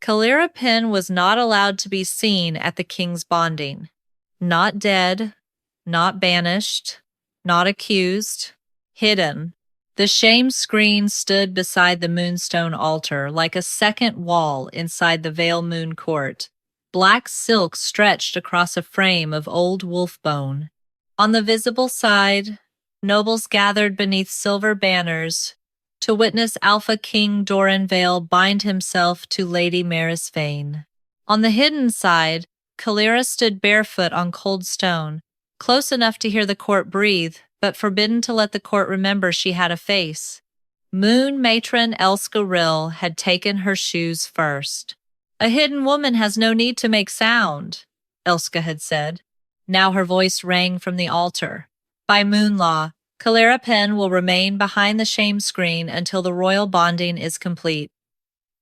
Calyra Penn was not allowed to be seen at the king's bonding. Not dead, not banished, not accused, hidden. The shame screen stood beside the moonstone altar like a second wall inside the Vale Moon court. Black silk stretched across a frame of old wolf bone. On the visible side, nobles gathered beneath silver banners to witness Alpha King Dorran Vale bind himself to Lady Maris Vane. On the hidden side, Calyra stood barefoot on cold stone, close enough to hear the court breathe, but forbidden to let the court remember she had a face. Moon Matron Elska Rill had taken her shoes first. "A hidden woman has no need to make sound," Elska had said. Now her voice rang from the altar. "By moon law, Calyra Penn will remain behind the shame screen until the royal bonding is complete.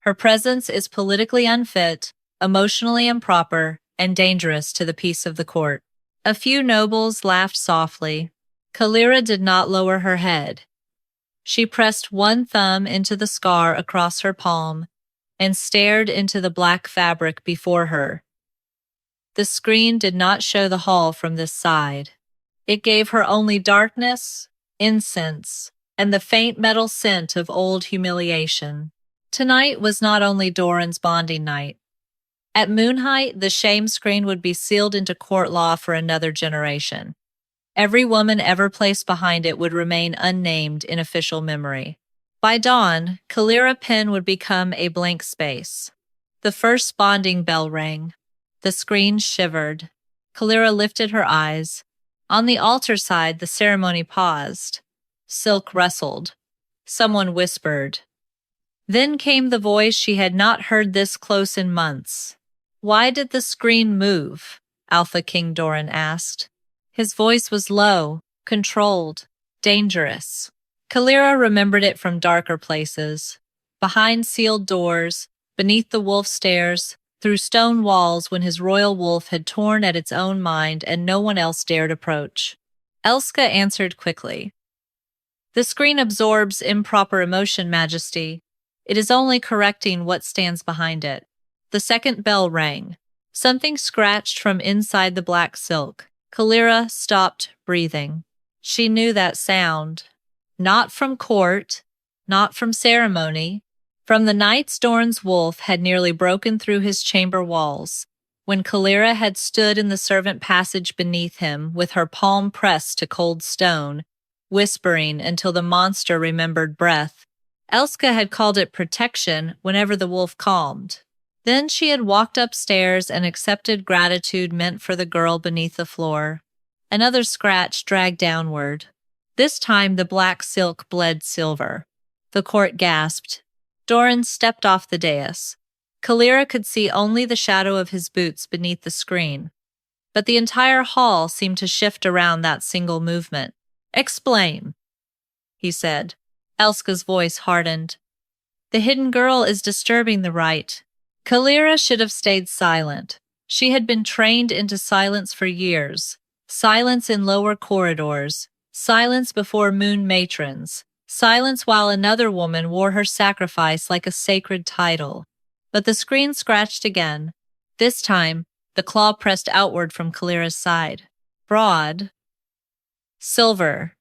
Her presence is politically unfit, emotionally improper, and dangerous to the peace of the court." A few nobles laughed softly. Calyra did not lower her head. She pressed one thumb into the scar across her palm and stared into the black fabric before her. The screen did not show the hall from this side. It gave her only darkness, incense, and the faint metal scent of old humiliation. Tonight was not only Dorran's bonding night. At moonlight, the shame screen would be sealed into court law for another generation. Every woman ever placed behind it would remain unnamed in official memory. By dawn, Calyra Penn would become a blank space. The first bonding bell rang. The screen shivered. Calyra lifted her eyes. On the altar side, the ceremony paused. Silk rustled. Someone whispered. Then came the voice she had not heard this close in months. "Why did the screen move?" Alpha King Dorran asked. His voice was low, controlled, dangerous. Calyra remembered it from darker places. Behind sealed doors, beneath the wolf stairs, through stone walls when his royal wolf had torn at its own mind and no one else dared approach. Elska answered quickly. "The screen absorbs improper emotion, Majesty. It is only correcting what stands behind it." The second bell rang. Something scratched from inside the black silk. Calyra stopped breathing. She knew that sound. Not from court, not from ceremony. From the nights Dorran's wolf had nearly broken through his chamber walls, when Calyra had stood in the servant passage beneath him with her palm pressed to cold stone, whispering until the monster remembered breath. Elska had called it protection whenever the wolf calmed. Then she had walked upstairs and accepted gratitude meant for the girl beneath the floor. Another scratch dragged downward. This time the black silk bled silver. The court gasped. Dorran stepped off the dais. Calyra could see only the shadow of his boots beneath the screen. But the entire hall seemed to shift around that single movement. "Explain," he said. Elska's voice hardened. "The hidden girl is disturbing the rite." Calyra should have stayed silent. She had been trained into silence for years. Silence in lower corridors. Silence before moon matrons. Silence while another woman wore her sacrifice like a sacred title. But the screen scratched again. This time, the claw pressed outward from Calyra's side. Broad. Silver.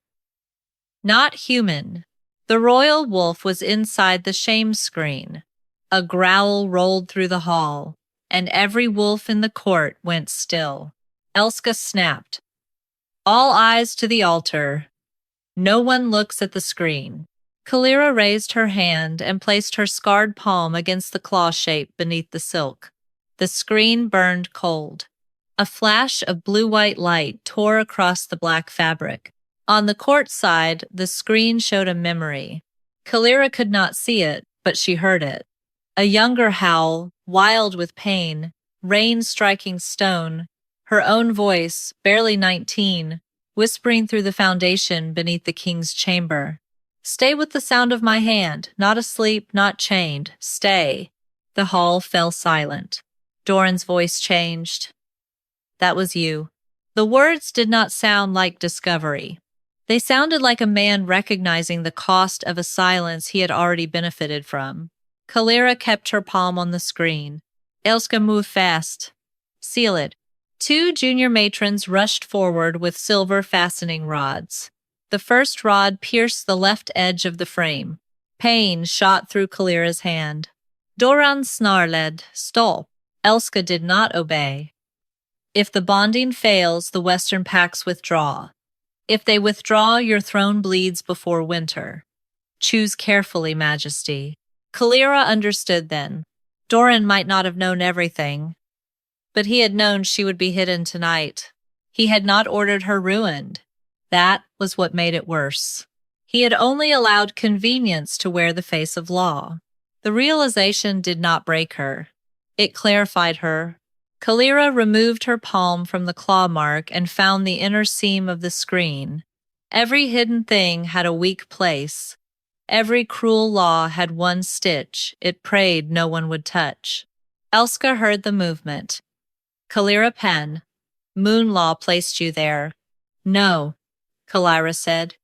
Not human. The royal wolf was inside the shame screen. A growl rolled through the hall, and every wolf in the court went still. Elska snapped. "All eyes to the altar. No one looks at the screen." Calyra raised her hand and placed her scarred palm against the claw shape beneath the silk. The screen burned cold. A flash of blue-white light tore across the black fabric. On the court side, the screen showed a memory. Calyra could not see it, but she heard it. A younger howl, wild with pain, rain striking stone, her own voice, barely 19, whispering through the foundation beneath the king's chamber. "Stay with the sound of my hand, not asleep, not chained. Stay." The hall fell silent. Dorran's voice changed. "That was you." The words did not sound like discovery. They sounded like a man recognizing the cost of a silence he had already benefited from. Calyra kept her palm on the screen. Elska moved fast. Seal it. 2 junior matrons rushed forward with silver fastening rods. The first rod pierced the left edge of the frame. Pain shot through Calyra's hand. Dorran snarled, "Stop." Elska did not obey. If the bonding fails, the Western Pacts withdraw. If they withdraw, your throne bleeds before winter. Choose carefully, Majesty. Calyra understood then. Dorran might not have known everything, but he had known she would be hidden tonight. He had not ordered her ruined. That was what made it worse. He had only allowed convenience to wear the face of law. The realization did not break her. It clarified her. Calyra removed her palm from the claw mark and found the inner seam of the screen. Every hidden thing had a weak place. Every cruel law had one stitch it prayed no one would touch. Elska heard the movement. Calyra Penn, Moon Law placed you there. No, Calyra said.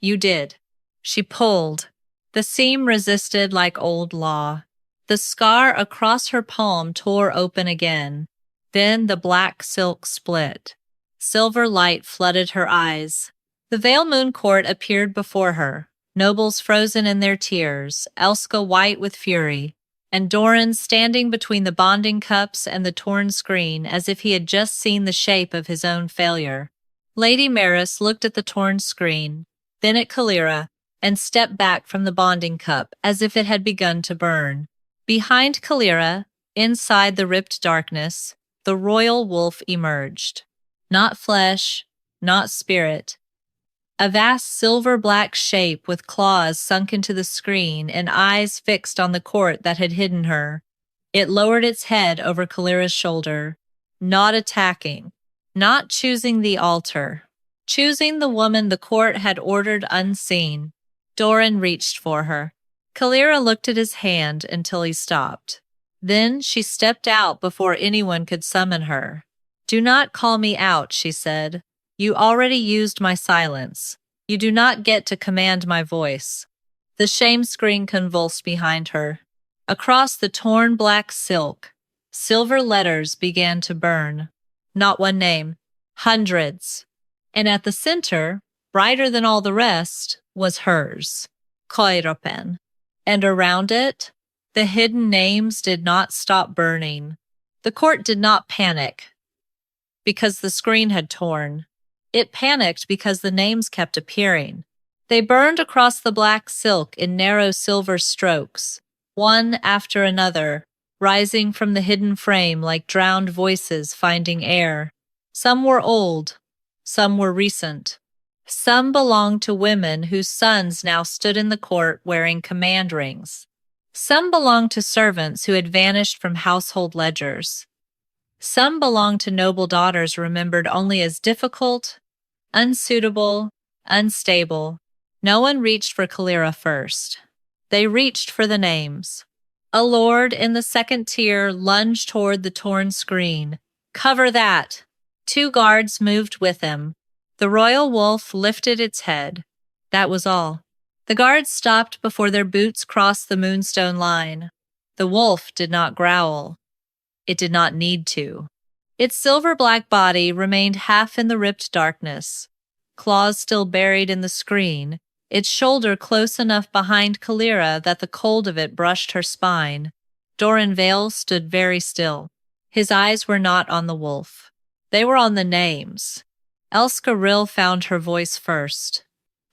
You did. She pulled. The seam resisted like old law. The scar across her palm tore open again. Then the black silk split. Silver light flooded her eyes. The Vale Moon Court appeared before her, nobles frozen in their tears, Elska white with fury, and Dorran standing between the bonding cups and the torn screen as if he had just seen the shape of his own failure. Lady Maris looked at the torn screen, then at Calyra, and stepped back from the bonding cup as if it had begun to burn. Behind Calyra, inside the ripped darkness, the royal wolf emerged. Not flesh, not spirit. A vast silver-black shape with claws sunk into the screen and eyes fixed on the court that had hidden her. It lowered its head over Calyra's shoulder, not attacking, not choosing the altar, choosing the woman the court had ordered unseen. Dorran reached for her. Calyra looked at his hand until he stopped. Then she stepped out before anyone could summon her. "Do not call me out," she said. "You already used my silence. You do not get to command my voice." The shame screen convulsed behind her. Across the torn black silk, silver letters began to burn. Not one name, hundreds. And at the center, brighter than all the rest, was hers, Calyra Penn. And around it, the hidden names did not stop burning. The court did not panic because the screen had torn. It panicked because the names kept appearing. They burned across the black silk in narrow silver strokes, one after another, rising from the hidden frame like drowned voices finding air. Some were old, some were recent. Some belonged to women whose sons now stood in the court wearing command rings. Some belonged to servants who had vanished from household ledgers. Some belonged to noble daughters remembered only as difficult, unsuitable, unstable. No one reached for Calyra first. They reached for the names. A lord in the second tier lunged toward the torn screen. "Cover that!" 2 guards moved with him. The royal wolf lifted its head. That was all. The guards stopped before their boots crossed the moonstone line. The wolf did not growl. It did not need to. Its silver-black body remained half in the ripped darkness, claws still buried in the screen, its shoulder close enough behind Calyra that the cold of it brushed her spine. Dorran Vale stood very still. His eyes were not on the wolf. They were on the names. Elska Rill found her voice first.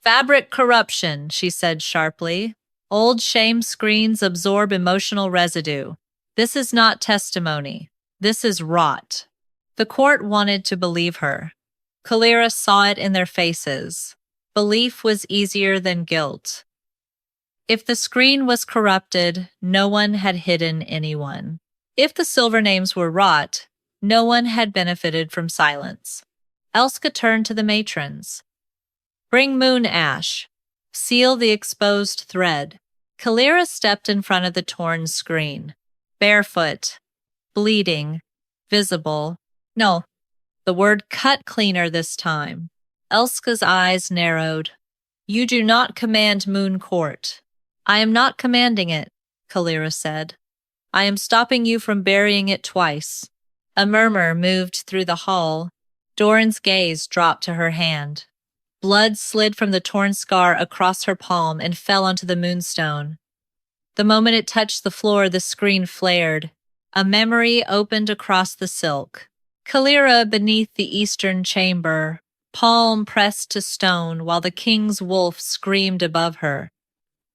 "Fabric corruption," she said sharply. "Old shame screens absorb emotional residue. This is not testimony. This is rot." The court wanted to believe her. Calyra saw it in their faces. Belief was easier than guilt. If the screen was corrupted, no one had hidden anyone. If the silver names were rot, no one had benefited from silence. Elska turned to the matrons. "Bring moon ash. Seal the exposed thread." Calyra stepped in front of the torn screen. Barefoot, bleeding, visible. No, the word cut cleaner this time. Elska's eyes narrowed. "You do not command Moon Court." "I am not commanding it." Calyra said. I am stopping you from burying it twice. A murmur moved through the hall. Dorran's gaze dropped to her hand. Blood slid from the torn scar across her palm and fell onto the moonstone. The moment it touched the floor, the screen flared. A memory opened across the silk. Calyra beneath the eastern chamber, palm pressed to stone while the king's wolf screamed above her.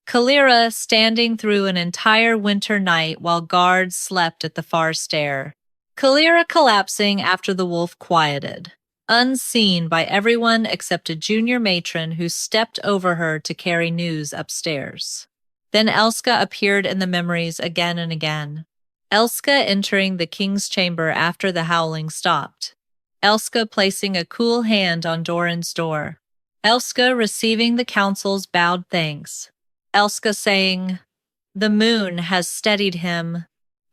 Calyra standing through an entire winter night while guards slept at the far stair. Calyra collapsing after the wolf quieted, unseen by everyone except a junior matron who stepped over her to carry news upstairs. Then Elska appeared in the memories again and again. Elska entering the king's chamber after the howling stopped. Elska placing a cool hand on Dorran's door. Elska receiving the council's bowed thanks. Elska saying, "The moon has steadied him."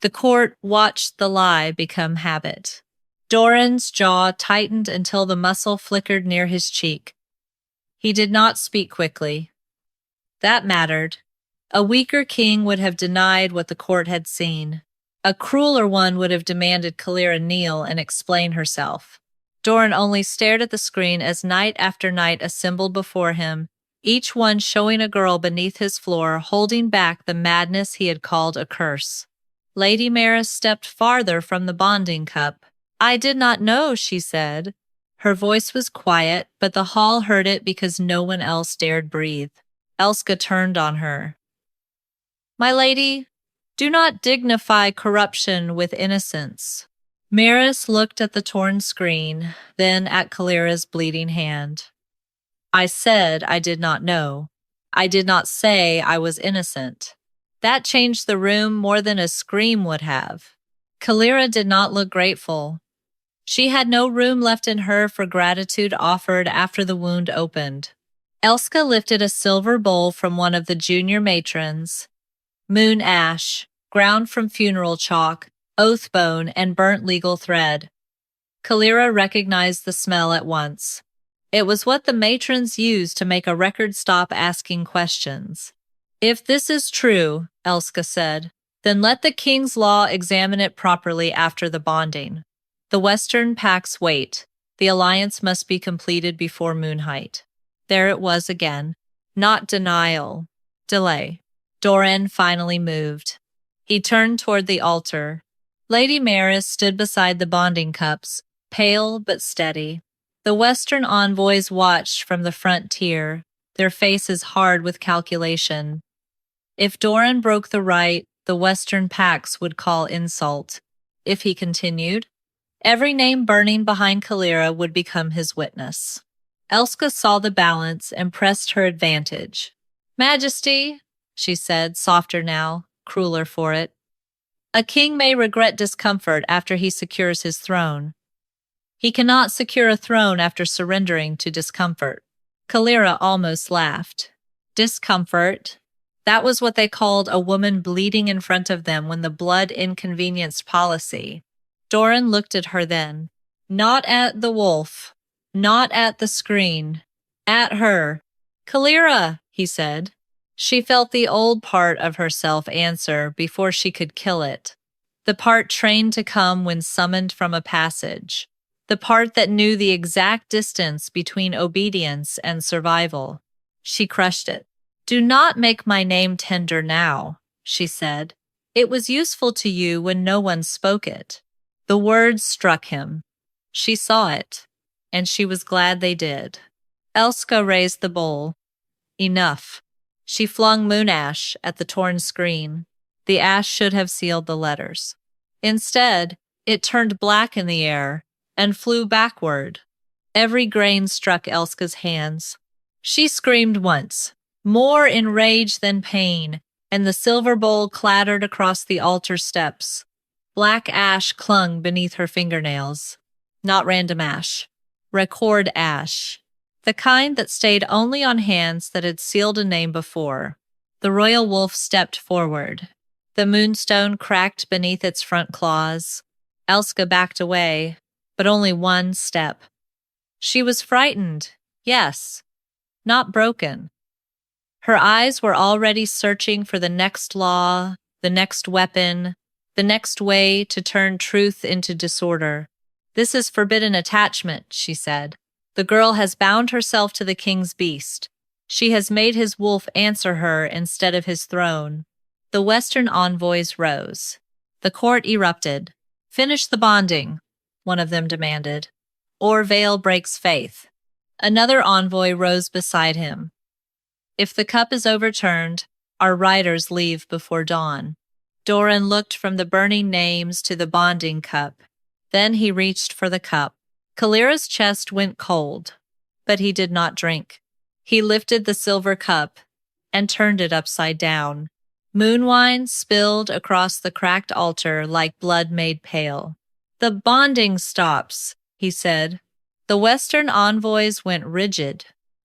The court watched the lie become habit. Dorran's jaw tightened until the muscle flickered near his cheek. He did not speak quickly. That mattered. A weaker king would have denied what the court had seen. A crueler one would have demanded Calyra kneel and explain herself. Dorran only stared at the screen as night after night assembled before him, each one showing a girl beneath his floor holding back the madness he had called a curse. Lady Maris stepped farther from the bonding cup. "I did not know," she said. Her voice was quiet, but the hall heard it because no one else dared breathe. Elska turned on her. "My lady, do not dignify corruption with innocence." Maris looked at the torn screen, then at Calyra's bleeding hand. "I said I did not know. I did not say I was innocent." That changed the room more than a scream would have. Calyra did not look grateful. She had no room left in her for gratitude offered after the wound opened. Elska lifted a silver bowl from one of the junior matrons. Moon ash, ground from funeral chalk, oath bone, and burnt legal thread. Calyra recognized the smell at once. It was what the matrons used to make a record stop asking questions. "If this is true," Elska said, "then let the king's law examine it properly after the bonding. The Western Pacts wait. The alliance must be completed before Moonheight." There it was again. Not denial. Delay. Dorran finally moved. He turned toward the altar. Lady Maris stood beside the bonding cups, pale but steady. The Western envoys watched from the front tier, their faces hard with calculation. If Dorran broke the rite, the Western Pacts would call insult. If he continued, every name burning behind Calyra would become his witness. Elska saw the balance and pressed her advantage. "Majesty," she said, softer now, crueler for it. "A king may regret discomfort after he secures his throne. He cannot secure a throne after surrendering to discomfort." Calyra almost laughed. Discomfort. That was what they called a woman bleeding in front of them when the blood inconvenienced policy. Dorran looked at her then. Not at the wolf. Not at the screen. At her. "Calyra," he said. She felt the old part of herself answer before she could kill it. The part trained to come when summoned from a passage. The part that knew the exact distance between obedience and survival. She crushed it. "Do not make my name tender now," she said. "It was useful to you when no one spoke it." The words struck him. She saw it, and she was glad they did. Elska raised the bowl. Enough. She flung moon ash at the torn screen. The ash should have sealed the letters. Instead, it turned black in the air and flew backward. Every grain struck Elska's hands. She screamed once, more in rage than pain, and the silver bowl clattered across the altar steps. Black ash clung beneath her fingernails. Not random ash. Record ash. The kind that stayed only on hands that had sealed a name before. The royal wolf stepped forward. The moonstone cracked beneath its front claws. Elska backed away, but only one step. She was frightened, yes, not broken. Her eyes were already searching for the next law, the next weapon, the next way to turn truth into disorder. "This is forbidden attachment," she said. "The girl has bound herself to the king's beast. She has made his wolf answer her instead of his throne." The Western envoys rose. The court erupted. "Finish the bonding," one of them demanded, "or Vale breaks faith." Another envoy rose beside him. "If the cup is overturned, our riders leave before dawn." Dorran looked from the burning names to the bonding cup. Then he reached for the cup. Calyra's chest went cold, but he did not drink. He lifted the silver cup and turned it upside down. Moon wine spilled across the cracked altar like blood made pale. "The bonding stops," he said. The Western envoys went rigid.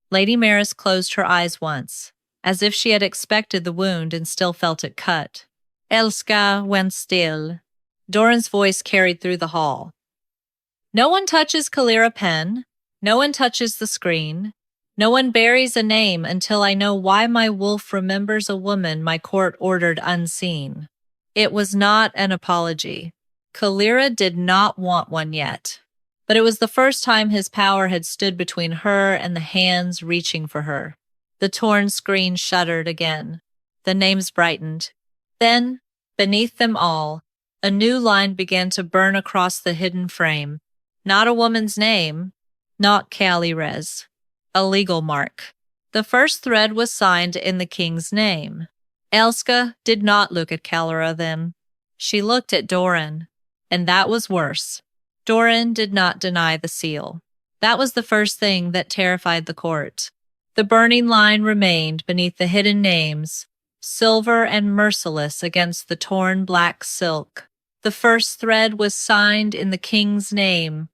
Lady Maris closed her eyes once, as if she had expected the wound and still felt it cut. Elska went still. Dorran's voice carried through the hall. "No one touches Calyra Penn. No one touches the screen. No one buries a name until I know why my wolf remembers a woman my court ordered unseen." It was not an apology. Calyra did not want one yet, but it was the first time his power had stood between her and the hands reaching for her. The torn screen shuddered again. The names brightened. Then, beneath them all, a new line began to burn across the hidden frame. Not a woman's name, not Calyra's. A legal mark. The first thread was signed in the king's name. Elska did not look at Calyra then. She looked at Dorran, and that was worse. Dorran did not deny the seal. That was the first thing that terrified the court. The burning line remained beneath the hidden names, silver and merciless against the torn black silk. The first thread was signed in the king's name.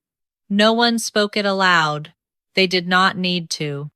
No one spoke it aloud. They did not need to.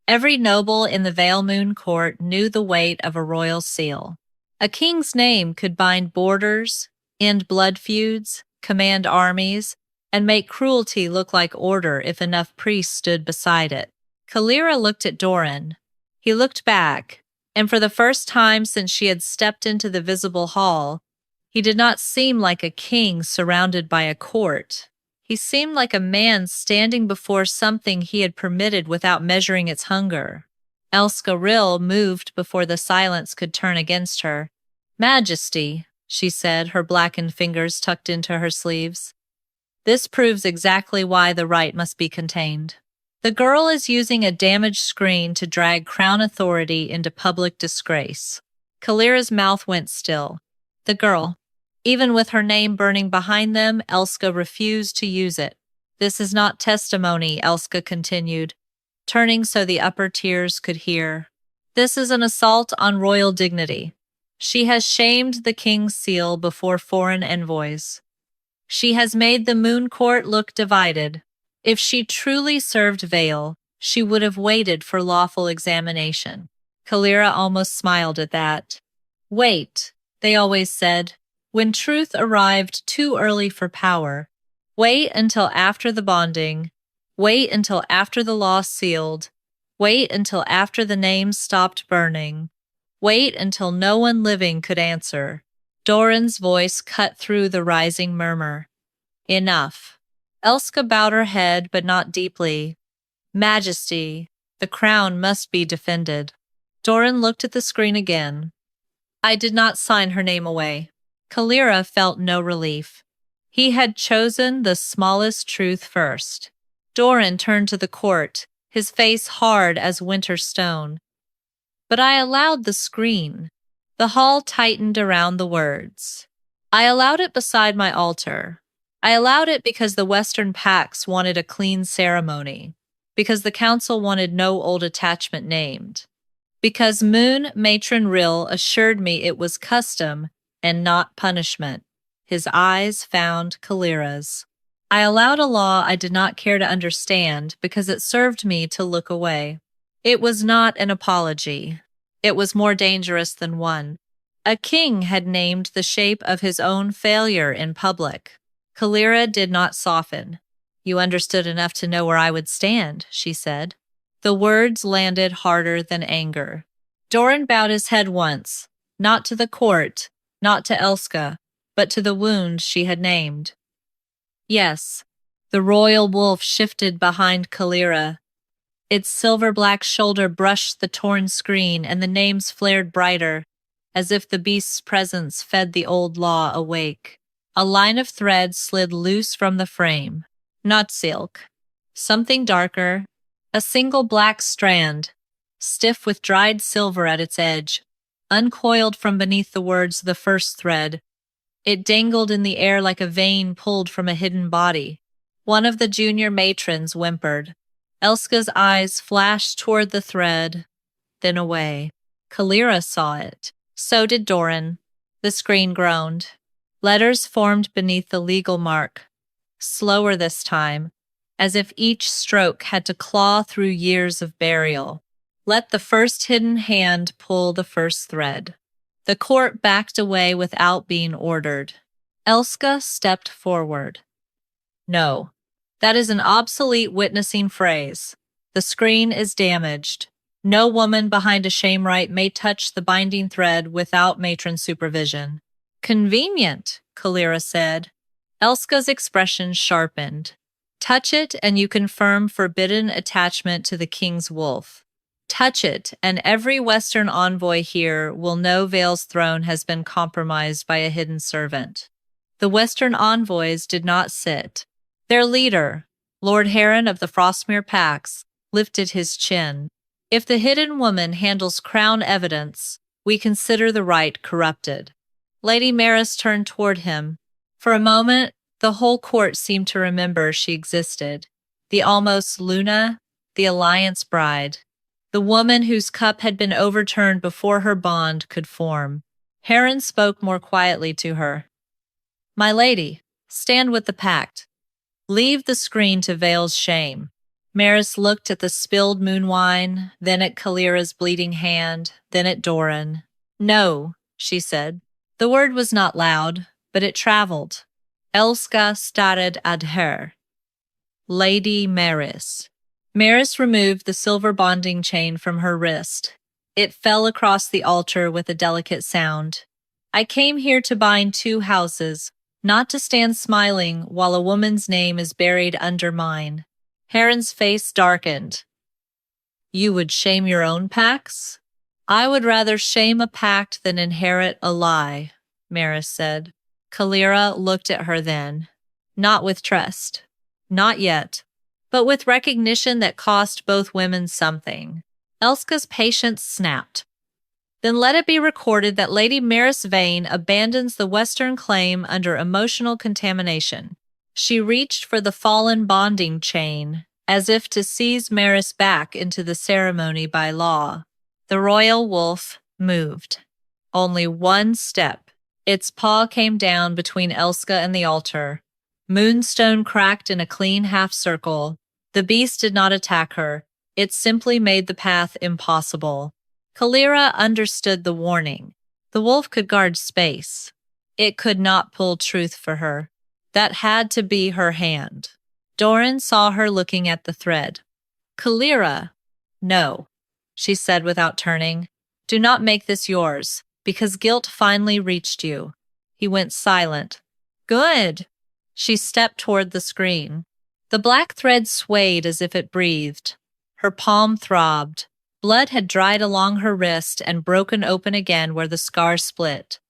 Every noble in the Vale Moon court knew the weight of a royal seal. A king's name could bind borders, end blood feuds, command armies, and make cruelty look like order if enough priests stood beside it. Calyra looked at Dorran. He looked back, and for the first time since she had stepped into the visible hall, he did not seem like a king surrounded by a court. He seemed like a man standing before something he had permitted without measuring its hunger. Elska Rill moved before the silence could turn against her. "Majesty," she said, her blackened fingers tucked into her sleeves. "This proves exactly why the right must be contained. The girl is using a damaged screen to drag crown authority into public disgrace." Calyra's mouth went still. The girl. Even with her name burning behind them, Elska refused to use it. "This is not testimony," Elska continued, turning so the upper tiers could hear. "This is an assault on royal dignity. She has shamed the king's seal before foreign envoys. She has made the Moon Court look divided. If she truly served Vale, she would have waited for lawful examination." Calyra almost smiled at that. "Wait," they always said, when truth arrived too early for power. Wait until after the bonding. Wait until after the law sealed. Wait until after the names stopped burning. Wait until no one living could answer. Dorran's voice cut through the rising murmur. "Enough." Elska bowed her head, but not deeply. "Majesty, the crown must be defended." Dorran looked at the screen again. "I did not sign her name away." Calyra felt no relief. He had chosen the smallest truth first. Dorran turned to the court, his face hard as winter stone. "But I allowed the screen." The hall tightened around the words. "I allowed it beside my altar. I allowed it because the Western Pax wanted a clean ceremony, because the council wanted no old attachment named, because Moon Matron Rill assured me it was custom and not punishment." His eyes found Calyra's. "I allowed a law I did not care to understand because it served me to look away." It was not an apology. It was more dangerous than one. A king had named the shape of his own failure in public. Calyra did not soften. "You understood enough to know where I would stand," she said. The words landed harder than anger. Dorran bowed his head once, not to the court, not to Elska, but to the wound she had named. Yes, the royal wolf shifted behind Calyra. Its silver-black shoulder brushed the torn screen, and the names flared brighter, as if the beast's presence fed the old law awake. A line of thread slid loose from the frame. Not silk. Something darker. A single black strand, stiff with dried silver at its edge, uncoiled from beneath the words "the first thread." It dangled in the air like a vein pulled from a hidden body. One of the junior matrons whimpered. Elska's eyes flashed toward the thread, then away. Calyra saw it. So did Dorran. The screen groaned. Letters formed beneath the legal mark, slower this time, as if each stroke had to claw through years of burial. Let the first hidden hand pull the first thread. The court backed away without being ordered. Elska stepped forward. No, that is an obsolete witnessing phrase. The screen is damaged. No woman behind a shamewrite may touch the binding thread without matron supervision. Convenient, Calyra said. Elska's expression sharpened. Touch it and you confirm forbidden attachment to the king's wolf. Touch it, and every Western envoy here will know Vale's throne has been compromised by a hidden servant. The Western envoys did not sit. Their leader, Lord Heron of the Frostmere Pax, lifted his chin. If the hidden woman handles crown evidence, we consider the right corrupted. Lady Maris turned toward him. For a moment, the whole court seemed to remember she existed. The almost Luna, the Alliance bride. The woman whose cup had been overturned before her bond could form. Heron spoke more quietly to her. My lady, stand with the pact. Leave the screen to Vale's shame. Maris looked at the spilled moon wine, then at Calyra's bleeding hand, then at Dorran. No, she said. The word was not loud, but it traveled. Elska started ad her. Lady Maris. Maris removed the silver bonding chain from her wrist. It fell across the altar with a delicate sound. I came here to bind two houses, not to stand smiling while a woman's name is buried under mine. Heron's face darkened. You would shame your own pacts? I would rather shame a pact than inherit a lie, Maris said. Calyra looked at her then. Not with trust. Not yet. But with recognition that cost both women something. Elska's patience snapped. Then let it be recorded that Lady Maris Vane abandons the Western claim under emotional contamination. She reached for the fallen bonding chain, as if to seize Maris back into the ceremony by law. The royal wolf moved. Only one step. Its paw came down between Elska and the altar. Moonstone cracked in a clean half-circle. The beast did not attack her. It simply made the path impossible. Calyra understood the warning. The wolf could guard space. It could not pull truth for her. That had to be her hand. Dorran saw her looking at the thread. Calyra, no, she said without turning. Do not make this yours, because guilt finally reached you. He went silent. Good. She stepped toward the screen. The black thread swayed as if it breathed. Her palm throbbed. Blood had dried along her wrist and broken open again where the scar split.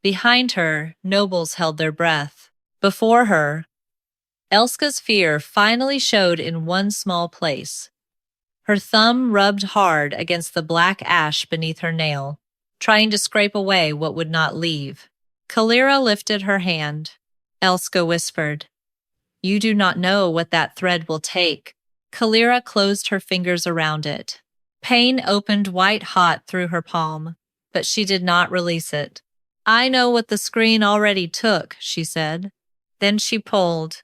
Behind her, nobles held their breath. Before her, Elska's fear finally showed in one small place. Her thumb rubbed hard against the black ash beneath her nail, trying to scrape away what would not leave. Calyra lifted her hand. Elska whispered, You do not know what that thread will take. Calyra closed her fingers around it. Pain opened white-hot through her palm, but she did not release it. I know what the screen already took, she said. Then she pulled.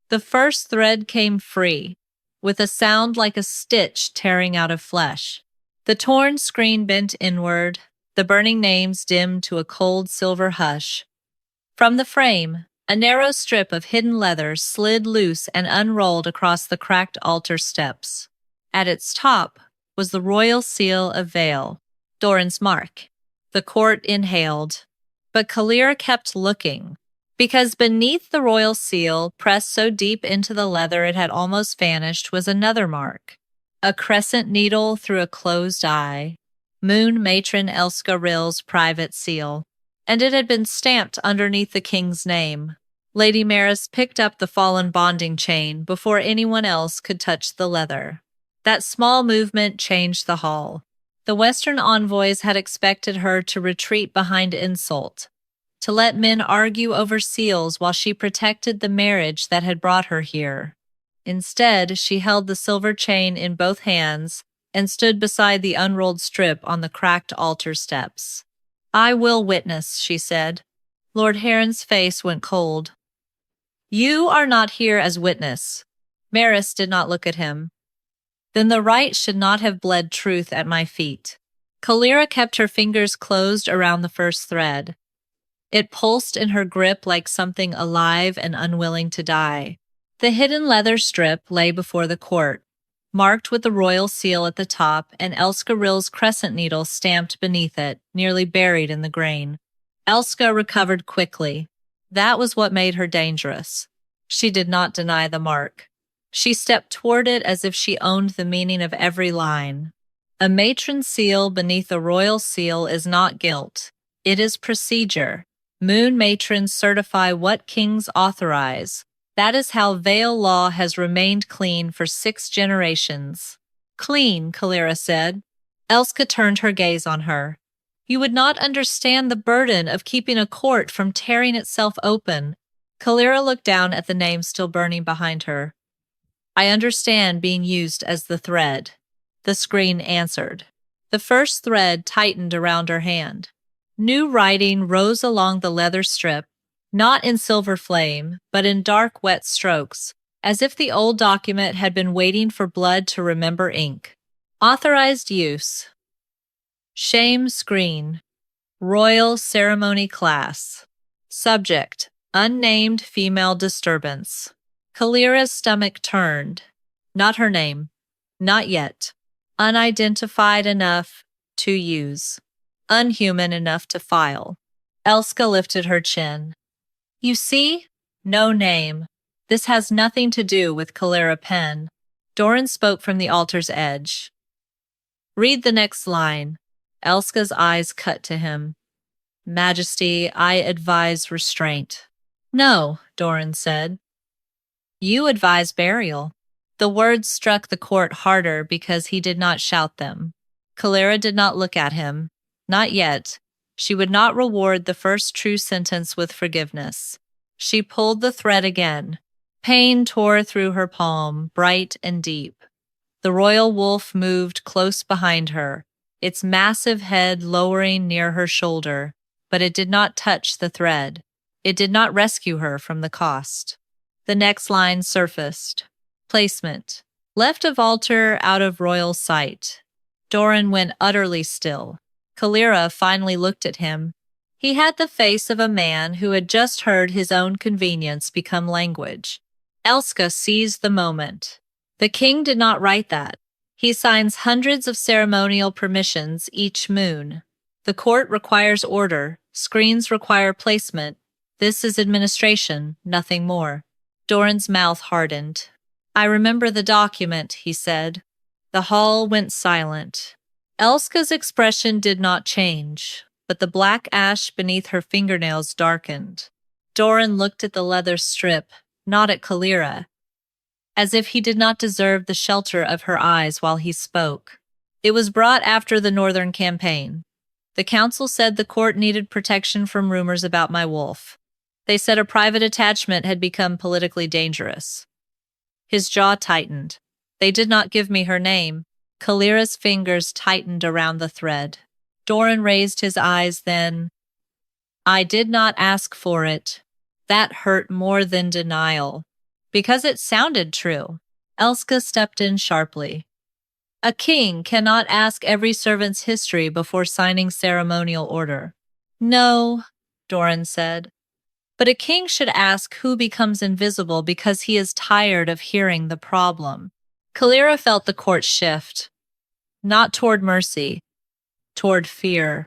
The first thread came free, with a sound like a stitch tearing out of flesh. The torn screen bent inward, the burning names dimmed to a cold silver hush. From the frame, a narrow strip of hidden leather slid loose and unrolled across the cracked altar steps. At its top was the royal seal of Vale, Dorran's mark. The court inhaled. But Calyra kept looking, because beneath the royal seal, pressed so deep into the leather it had almost vanished, was another mark. A crescent needle through a closed eye. Moon Matron Elska Rill's private seal. And it had been stamped underneath the king's name. Lady Maris picked up the fallen bonding chain before anyone else could touch the leather. That small movement changed the hall. The Western envoys had expected her to retreat behind insult, to let men argue over seals while she protected the marriage that had brought her here. Instead, she held the silver chain in both hands and stood beside the unrolled strip on the cracked altar steps. "I will witness," she said. Lord Heron's face went cold. "You are not here as witness." Maris did not look at him. "Then the right should not have bled truth at my feet." Calyra kept her fingers closed around the first thread. It pulsed in her grip like something alive and unwilling to die. The hidden leather strip lay before the court, marked with the royal seal at the top and Elska Rill's crescent needle stamped beneath it, nearly buried in the grain. Elska recovered quickly. That was what made her dangerous. She did not deny the mark. She stepped toward it as if she owned the meaning of every line. A matron seal beneath a royal seal is not guilt. It is procedure. Moon matrons certify what kings authorize. That is how Vale law has remained clean for 6 generations. "Clean," Calyra said. Elska turned her gaze on her. "You would not understand the burden of keeping a court from tearing itself open." Calyra looked down at the name still burning behind her. "I understand being used as the thread." The screen answered. The first thread tightened around her hand. New writing rose along the leather strip, not in silver flame, but in dark, wet strokes, as if the old document had been waiting for blood to remember ink. Authorized use. Shame screen. Royal ceremony class. Subject: unnamed female disturbance. Calyra's stomach turned. Not her name. Not yet. Unidentified enough to use. Unhuman enough to file. Elska lifted her chin. "You see? No name. This has nothing to do with Calyra Penn." Dorran spoke from the altar's edge. "Read the next line." Elska's eyes cut to him. "Majesty, I advise restraint." "No," Dorran said. "You advise burial." The words struck the court harder because he did not shout them. Calyra did not look at him. Not yet. She would not reward the first true sentence with forgiveness. She pulled the thread again. Pain tore through her palm, bright and deep. The royal wolf moved close behind her, its massive head lowering near her shoulder, but it did not touch the thread. It did not rescue her from the cost. The next line surfaced. Placement. Left of altar, out of royal sight. Dorran went utterly still. Calyra finally looked at him. He had the face of a man who had just heard his own convenience become language. Elska seized the moment. The king did not write that. He signs hundreds of ceremonial permissions each moon. The court requires order. Screens require placement. This is administration, nothing more. Dorran's mouth hardened. "I remember the document," he said. The hall went silent. Elska's expression did not change, but the black ash beneath her fingernails darkened. Dorran looked at the leather strip, not at Calyra, as if he did not deserve the shelter of her eyes while he spoke. "It was brought after the Northern Campaign. The council said the court needed protection from rumors about my wolf. They said a private attachment had become politically dangerous." His jaw tightened. "They did not give me her name." Calyra's fingers tightened around the thread. Dorran raised his eyes then. "I did not ask for it." That hurt more than denial, because it sounded true. Elska stepped in sharply. "A king cannot ask every servant's history before signing ceremonial order." "No," Dorran said. "But a king should ask who becomes invisible because he is tired of hearing the problem." Calyra felt the court shift. Not toward mercy, toward fear.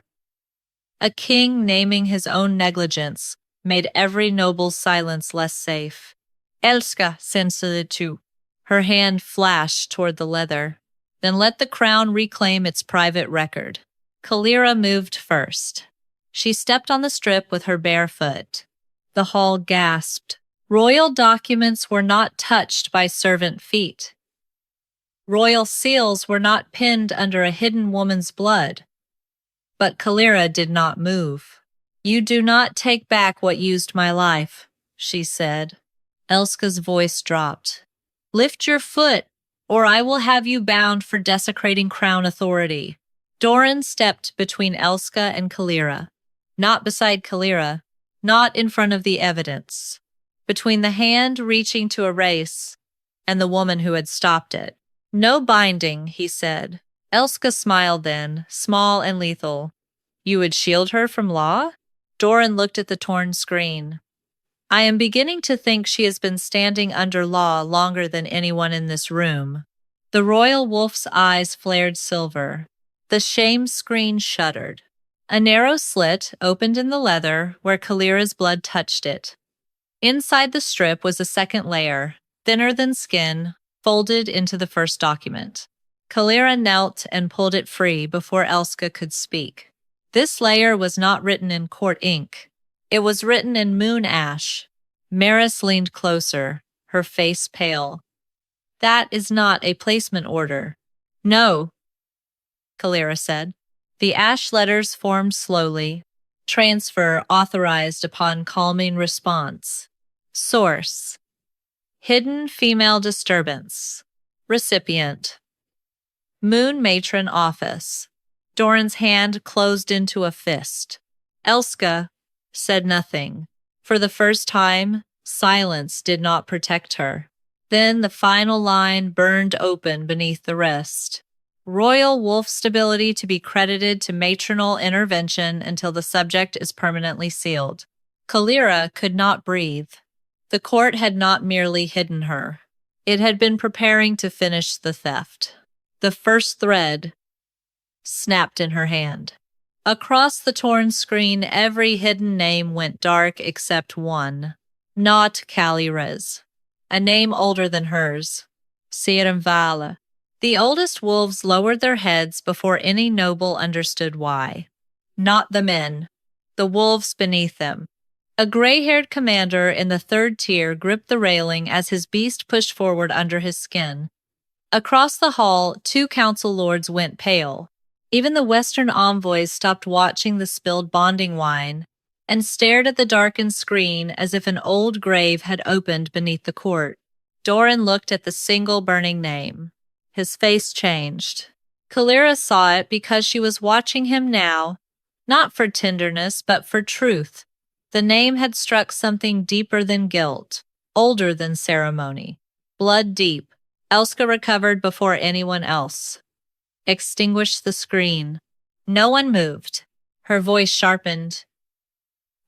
A king naming his own negligence made every noble's silence less safe. Elska sensede tu. Her hand flashed toward the leather. Then let the crown reclaim its private record. Calyra moved first. She stepped on the strip with her bare foot. The hall gasped. Royal documents were not touched by servant feet. Royal seals were not pinned under a hidden woman's blood. But Calyra did not move. You do not take back what used my life, she said. Elska's voice dropped. Lift your foot, or I will have you bound for desecrating crown authority. Dorran stepped between Elska and Calyra. Not beside Calyra, not in front of the evidence. Between the hand reaching to erase and the woman who had stopped it. No binding, he said. Elska smiled then, small and lethal. You would shield her from law? Dorran looked at the torn screen. I am beginning to think she has been standing under law longer than anyone in this room. The royal wolf's eyes flared silver. The shame screen shuddered. A narrow slit opened in the leather where Calyra's blood touched it. Inside the strip was a second layer, thinner than skin, folded into the first document. Calyra knelt and pulled it free before Elska could speak. This layer was not written in court ink. It was written in moon ash. Maris leaned closer, her face pale. That is not a placement order. No, Calyra said. The ash letters formed slowly. Transfer authorized upon calming response. Source. Hidden female disturbance. Recipient. Moon Matron office. Dorran's hand closed into a fist. Elska said nothing. For the first time, silence did not protect her. Then the final line burned open beneath the rest. Royal wolf stability to be credited to matronal intervention until the subject is permanently sealed. Calyra could not breathe. The court had not merely hidden her. It had been preparing to finish the theft. The first thread snapped in her hand. Across the torn screen, every hidden name went dark except one. Not Calyra's. A name older than hers. Dorran Vale. The oldest wolves lowered their heads before any noble understood why. Not the men. The wolves beneath them. A gray-haired commander in the third tier gripped the railing as his beast pushed forward under his skin. Across the hall, 2 council lords went pale. Even the Western envoys stopped watching the spilled bonding wine and stared at the darkened screen as if an old grave had opened beneath the court. Dorran looked at the single burning name. His face changed. Calyra saw it because she was watching him now, not for tenderness, but for truth. The name had struck something deeper than guilt, older than ceremony. Blood deep. Elska recovered before anyone else. Extinguished the screen. No one moved. Her voice sharpened.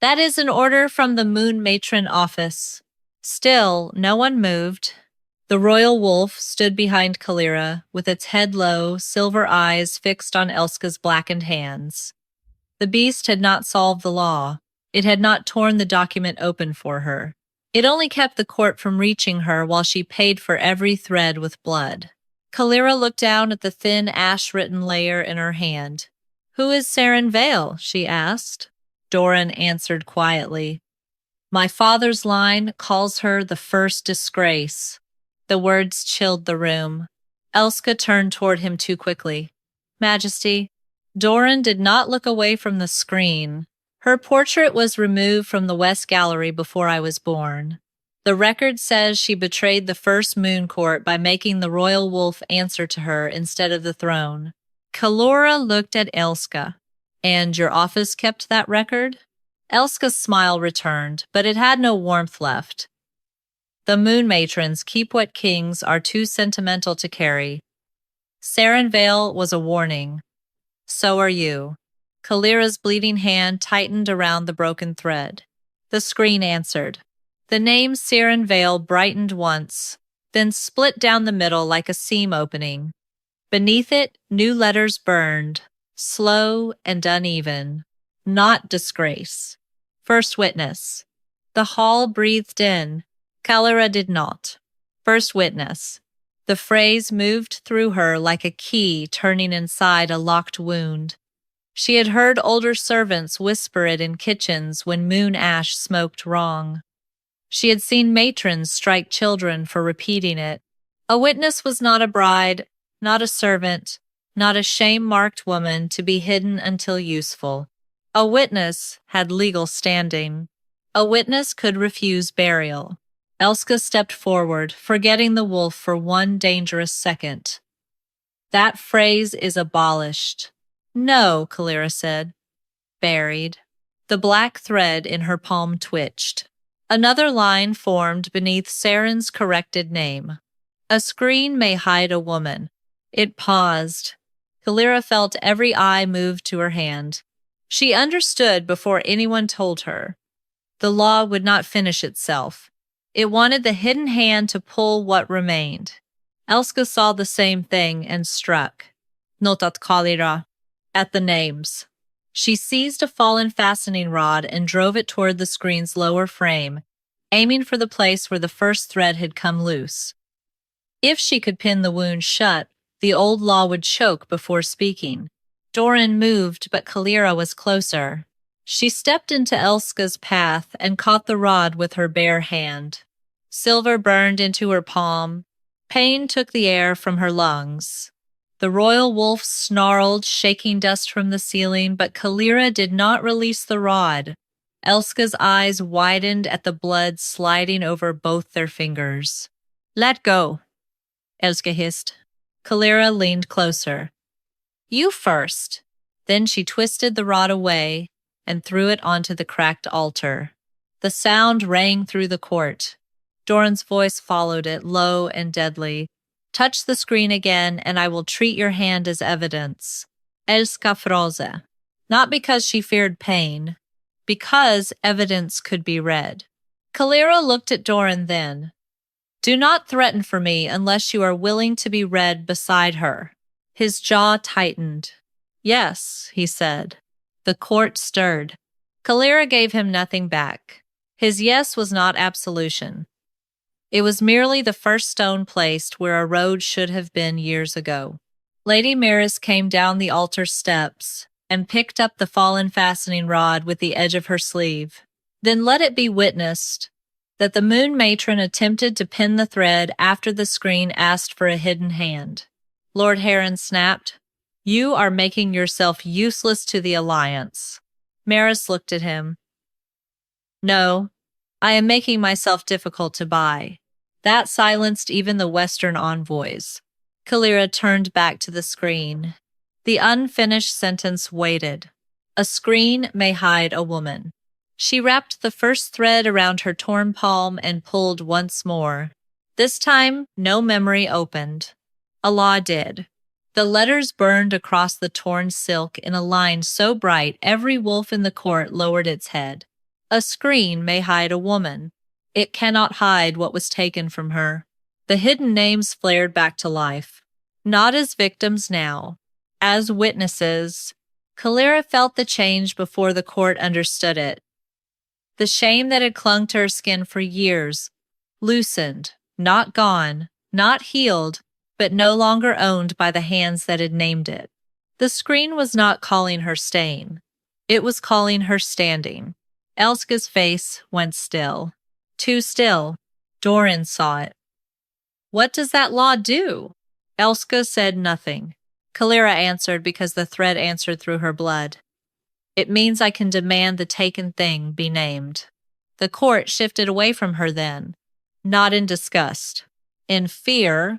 That is an order from the Moon Matron office. Still, no one moved. The royal wolf stood behind Calyra, with its head low, silver eyes fixed on Elska's blackened hands. The beast had not solved the law. It had not torn the document open for her. It only kept the court from reaching her while she paid for every thread with blood. Calyra looked down at the thin ash-written layer in her hand. Who is Dorran Vale? She asked. Dorran answered quietly. My father's line calls her the first disgrace. The words chilled the room. Elska turned toward him too quickly. Majesty. Dorran did not look away from the screen. Her portrait was removed from the West Gallery before I was born. The record says she betrayed the first Moon Court by making the royal wolf answer to her instead of the throne. Calyra looked at Elska. And your office kept that record? Elska's smile returned, but it had no warmth left. The Moon Matrons keep what kings are too sentimental to carry. Dorran Vale was a warning. So are you. Calyra's bleeding hand tightened around the broken thread. The screen answered. The name Dorran Vale brightened once, then split down the middle like a seam opening. Beneath it, new letters burned, slow and uneven. not disgrace. First witness. The hall breathed in. Calyra did not. First witness. The phrase moved through her like a key turning inside a locked wound. She had heard older servants whisper it in kitchens when moon ash smoked wrong. She had seen matrons strike children for repeating it. A witness was not a bride, not a servant, not a shame-marked woman to be hidden until useful. A witness had legal standing. A witness could refuse burial. Elska stepped forward, forgetting the wolf for one dangerous second. That phrase is abolished. No, Calyra said. Buried. The black thread in her palm twitched. Another line formed beneath Saren's corrected name. A screen may hide a woman. It paused. Calyra felt every eye move to her hand. She understood before anyone told her. The law would not finish itself. It wanted the hidden hand to pull what remained. Elska saw the same thing and struck. Notat Calyra. At the names. She seized a fallen fastening rod and drove it toward the screen's lower frame, aiming for the place where the first thread had come loose. If she could pin the wound shut, the old law would choke before speaking. Dorran moved, but Calyra was closer. She stepped into Elska's path and caught the rod with her bare hand. Silver burned into her palm. Pain took the air from her lungs. The royal wolf snarled, shaking dust from the ceiling, but Calyra did not release the rod. Elska's eyes widened at the blood sliding over both their fingers. Let go, Elska hissed. Calyra leaned closer. You first. Then she twisted the rod away and threw it onto the cracked altar. The sound rang through the court. Dorran's voice followed it, low and deadly. Touch the screen again, and I will treat your hand as evidence. Elska froze. Not because she feared pain, because evidence could be read. Calyra looked at Dorran then. Do not threaten for me unless you are willing to be read beside her. His jaw tightened. Yes, he said. The court stirred. Calyra gave him nothing back. His yes was not absolution. It was merely the first stone placed where a road should have been years ago. Lady Maris came down the altar steps and picked up the fallen fastening rod with the edge of her sleeve. Then let it be witnessed that the Moon Matron attempted to pin the thread after the screen asked for a hidden hand. Lord Heron snapped, You are making yourself useless to the Alliance. Maris looked at him. No, I am making myself difficult to buy. That silenced even the Western envoys. Calyra turned back to the screen. The unfinished sentence waited. A screen may hide a woman. She wrapped the first thread around her torn palm and pulled once more. This time, no memory opened. A law did. The letters burned across the torn silk in a line so bright every wolf in the court lowered its head. A screen may hide a woman. It cannot hide what was taken from her. The hidden names flared back to life. Not as victims now. As witnesses. Calyra felt the change before the court understood it. The shame that had clung to her skin for years, loosened, not gone, not healed, but no longer owned by the hands that had named it. The screen was not calling her stain. It was calling her standing. Elska's face went still. Too still. Dorran saw it. What does that law do? Elska said nothing. Calyra answered because the thread answered through her blood. It means I can demand the taken thing be named. The court shifted away from her then, not in disgust. In fear,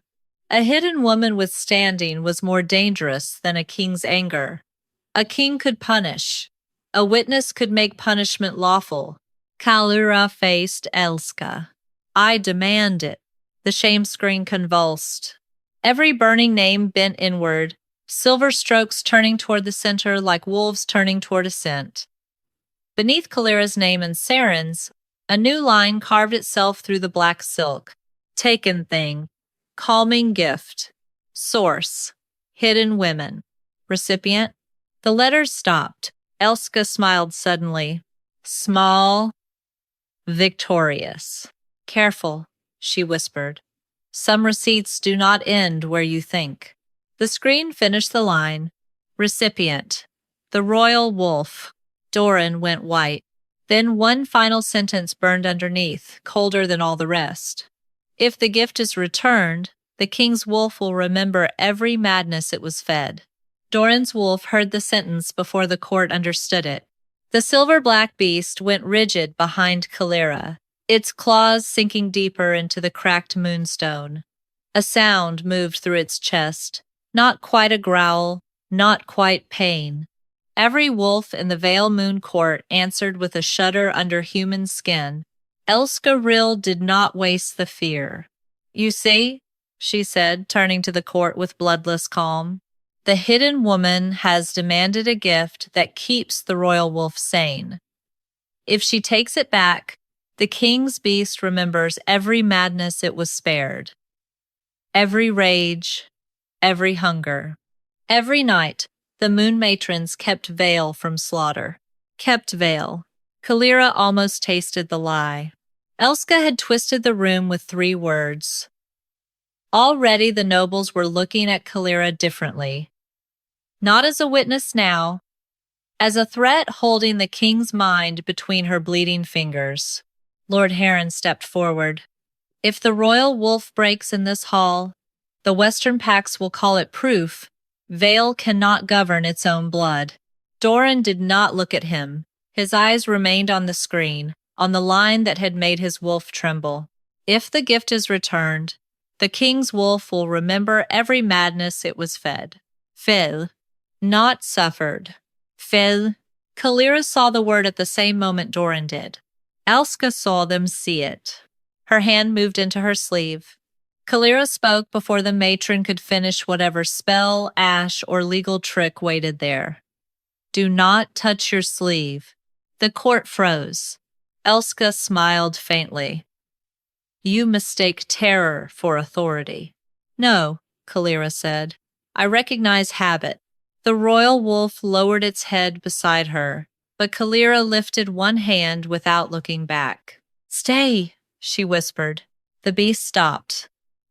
a hidden woman with standing was more dangerous than a king's anger. A king could punish. A witness could make punishment lawful. Calyra faced Elska. I demand it. The shame screen convulsed. Every burning name bent inward, silver strokes turning toward the center like wolves turning toward a scent. Beneath Calyra's name and Saren's, a new line carved itself through the black silk. Taken thing. Calming gift. Source. Hidden women. Recipient. The letters stopped. Elska smiled suddenly. Small, victorious. Careful, she whispered. Some receipts do not end where you think. The screen finished the line. Recipient. The royal wolf. Dorran went white. Then one final sentence burned underneath, colder than all the rest. If the gift is returned, the king's wolf will remember every madness it was fed. Dorran's wolf heard the sentence before the court understood it. The silver-black beast went rigid behind Calyra, its claws sinking deeper into the cracked moonstone. A sound moved through its chest, not quite a growl, not quite pain. Every wolf in the Vale Moon Court answered with a shudder under human skin. Elska Rill did not waste the fear. You see, she said, turning to the court with bloodless calm, the hidden woman has demanded a gift that keeps the royal wolf sane. If she takes it back, the king's beast remembers every madness it was spared. Every rage, every hunger. Every night, the Moon Matrons kept Vale from slaughter. Kept Vale. Calyra almost tasted the lie. Elska had twisted the room with 3 words. Already the nobles were looking at Calyra differently. Not as a witness now, as a threat holding the king's mind between her bleeding fingers. Lord Heron stepped forward. If the royal wolf breaks in this hall, the Western Pax will call it proof Vale cannot govern its own blood. Dorran did not look at him. His eyes remained on the screen, on the line that had made his wolf tremble. If the gift is returned, the king's wolf will remember every madness it was fed. Fed, not suffered. Fed. Calyra saw the word at the same moment Dorran did. Elska saw them see it. Her hand moved into her sleeve. Calyra spoke before the matron could finish whatever spell, ash, or legal trick waited there. Do not touch your sleeve. The court froze. Elska smiled faintly. You mistake terror for authority. No, Calyra said. I recognize habit. The royal wolf lowered its head beside her, but Calyra lifted one hand without looking back. Stay, she whispered. The beast stopped.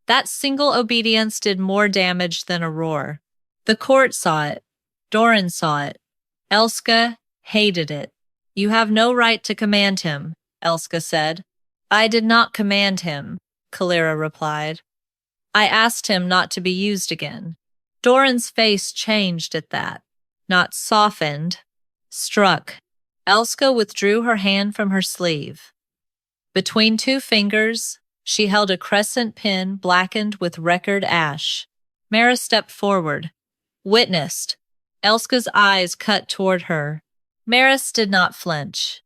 That single obedience did more damage than a roar. The court saw it. Dorran saw it. Elska hated it. You have no right to command him, Elska said. I did not command him, Calyra replied. I asked him not to be used again. Dorran's face changed at that. Not softened, struck. Elska withdrew her hand from her sleeve. Between 2 fingers, she held a crescent pin blackened with record ash. Mara stepped forward. Witnessed. Elska's eyes cut toward her. Maris did not flinch.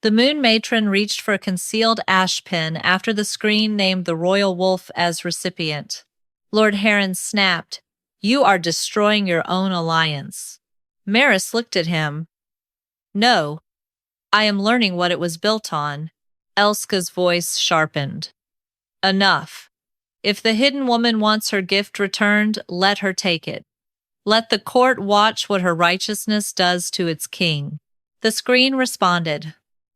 The Moon Matron reached for a concealed ash pin after the screen named the royal wolf as recipient. Lord Heron snapped, You are destroying your own alliance. Maris looked at him. No, I am learning what it was built on. Elska's voice sharpened. Enough. If the hidden woman wants her gift returned, let her take it. Let the court watch what her righteousness does to its king. The screen responded.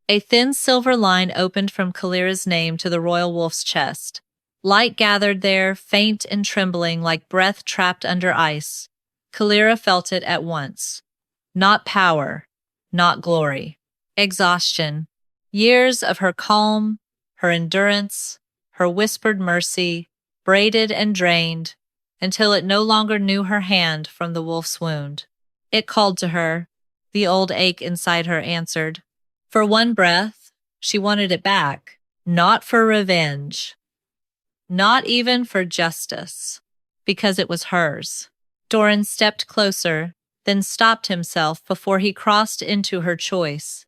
A thin silver line opened from Calyra's name to the royal wolf's chest. Light gathered there, faint and trembling like breath trapped under ice. Calyra felt it at once. Not power, not glory. Exhaustion. Years of her calm, her endurance, her whispered mercy, braided and drained, until it no longer knew her hand from the wolf's wound. It called to her. The old ache inside her answered. For one breath, she wanted it back, not for revenge, not even for justice, because it was hers. Dorran stepped closer, then stopped himself before he crossed into her choice.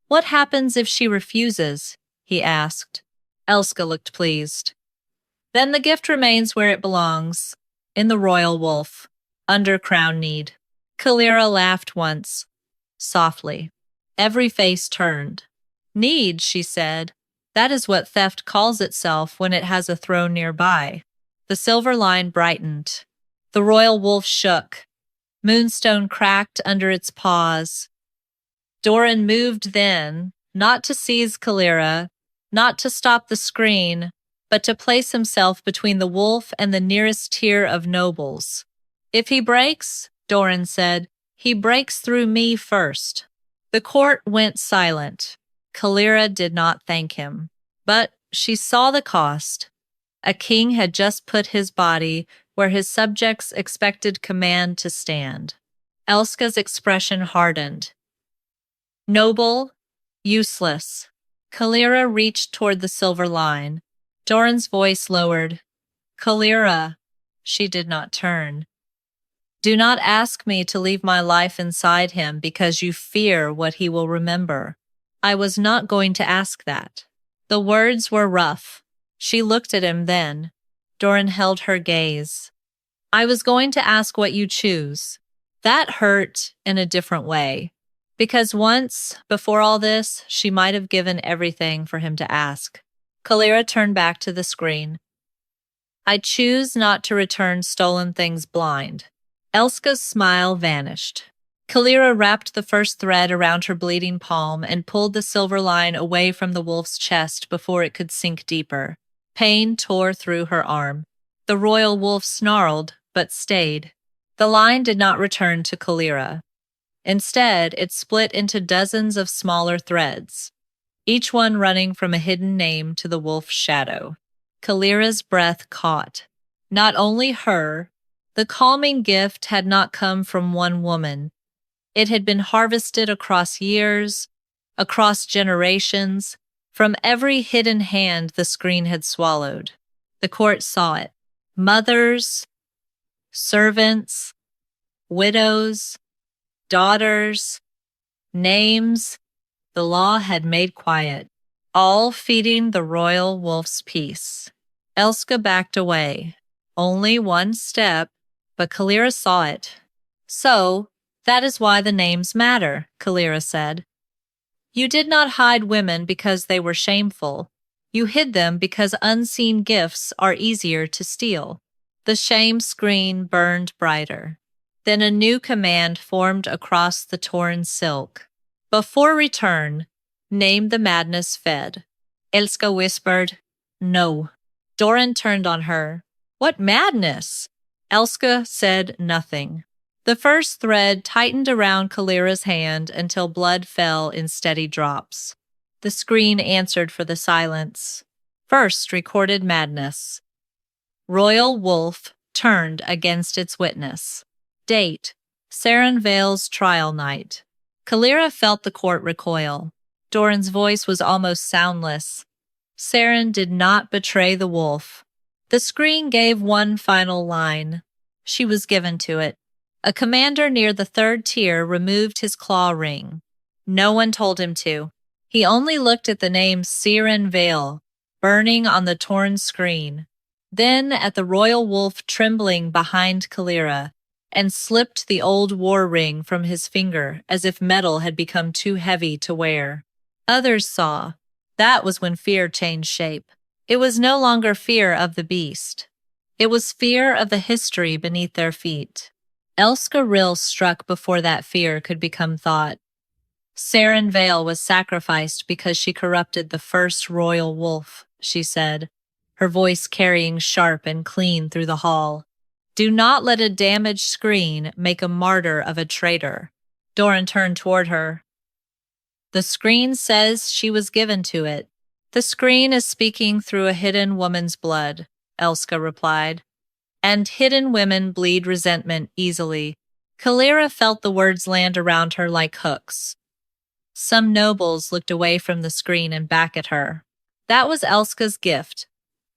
What happens if she refuses? He asked. Elska looked pleased. Then the gift remains where it belongs, in the royal wolf, under crown need. Calyra laughed once, softly. Every face turned. Need, she said. That is what theft calls itself when it has a throne nearby. The silver line brightened. The royal wolf shook. Moonstone cracked under its paws. Dorran moved then, not to seize Calyra, not to stop the screen, but to place himself between the wolf and the nearest tier of nobles. If he breaks, Dorran said, he breaks through me first. The court went silent. Calyra did not thank him, but she saw the cost. A king had just put his body where his subjects expected command to stand. Elska's expression hardened. Noble, useless. Calyra reached toward the silver line. Dorran's voice lowered. Calyra. She did not turn. Do not ask me to leave my life inside him because you fear what he will remember. I was not going to ask that. The words were rough. She looked at him then. Dorran held her gaze. I was going to ask what you choose. That hurt in a different way. Because once, before all this, she might have given everything for him to ask. Calyra turned back to the screen. I choose not to return stolen things blind. Elska's smile vanished. Calyra wrapped the first thread around her bleeding palm and pulled the silver line away from the wolf's chest before it could sink deeper. Pain tore through her arm. The royal wolf snarled, but stayed. The line did not return to Calyra. Instead, it split into dozens of smaller threads, each one running from a hidden name to the wolf's shadow. Calyra's breath caught. Not only her, the calming gift had not come from one woman. It had been harvested across years, across generations, from every hidden hand the screen had swallowed. The court saw it. Mothers, servants, widows, daughters, names, the law had made quiet, all feeding the royal wolf's peace. Elska backed away. Only one step, but Calyra saw it. So, that is why the names matter, Calyra said. You did not hide women because they were shameful. You hid them because unseen gifts are easier to steal. The shame screen burned brighter. Then a new command formed across the torn silk. Before return, name the madness fed. Elska whispered, No. Dorran turned on her. What madness? Elska said nothing. The first thread tightened around Calyra's hand until blood fell in steady drops. The screen answered for the silence. First recorded madness. Royal wolf turned against its witness. Date, Saran Vale's trial night. Calyra felt the court recoil. Dorran's voice was almost soundless. Saran did not betray the wolf. The screen gave one final line. She was given to it. A commander near the third tier removed his claw ring. No one told him to. He only looked at the name Saran Vale, burning on the torn screen, then at the royal wolf trembling behind Calyra, and slipped the old war ring from his finger as if metal had become too heavy to wear. Others saw. That was when fear changed shape. It was no longer fear of the beast. It was fear of the history beneath their feet. Elska Rill struck before that fear could become thought. Saran Vale was sacrificed because she corrupted the first royal wolf, she said, her voice carrying sharp and clean through the hall. Do not let a damaged screen make a martyr of a traitor. Dorran turned toward her. The screen says she was given to it. The screen is speaking through a hidden woman's blood, Elska replied. And hidden women bleed resentment easily. Calyra felt the words land around her like hooks. Some nobles looked away from the screen and back at her. That was Elska's gift.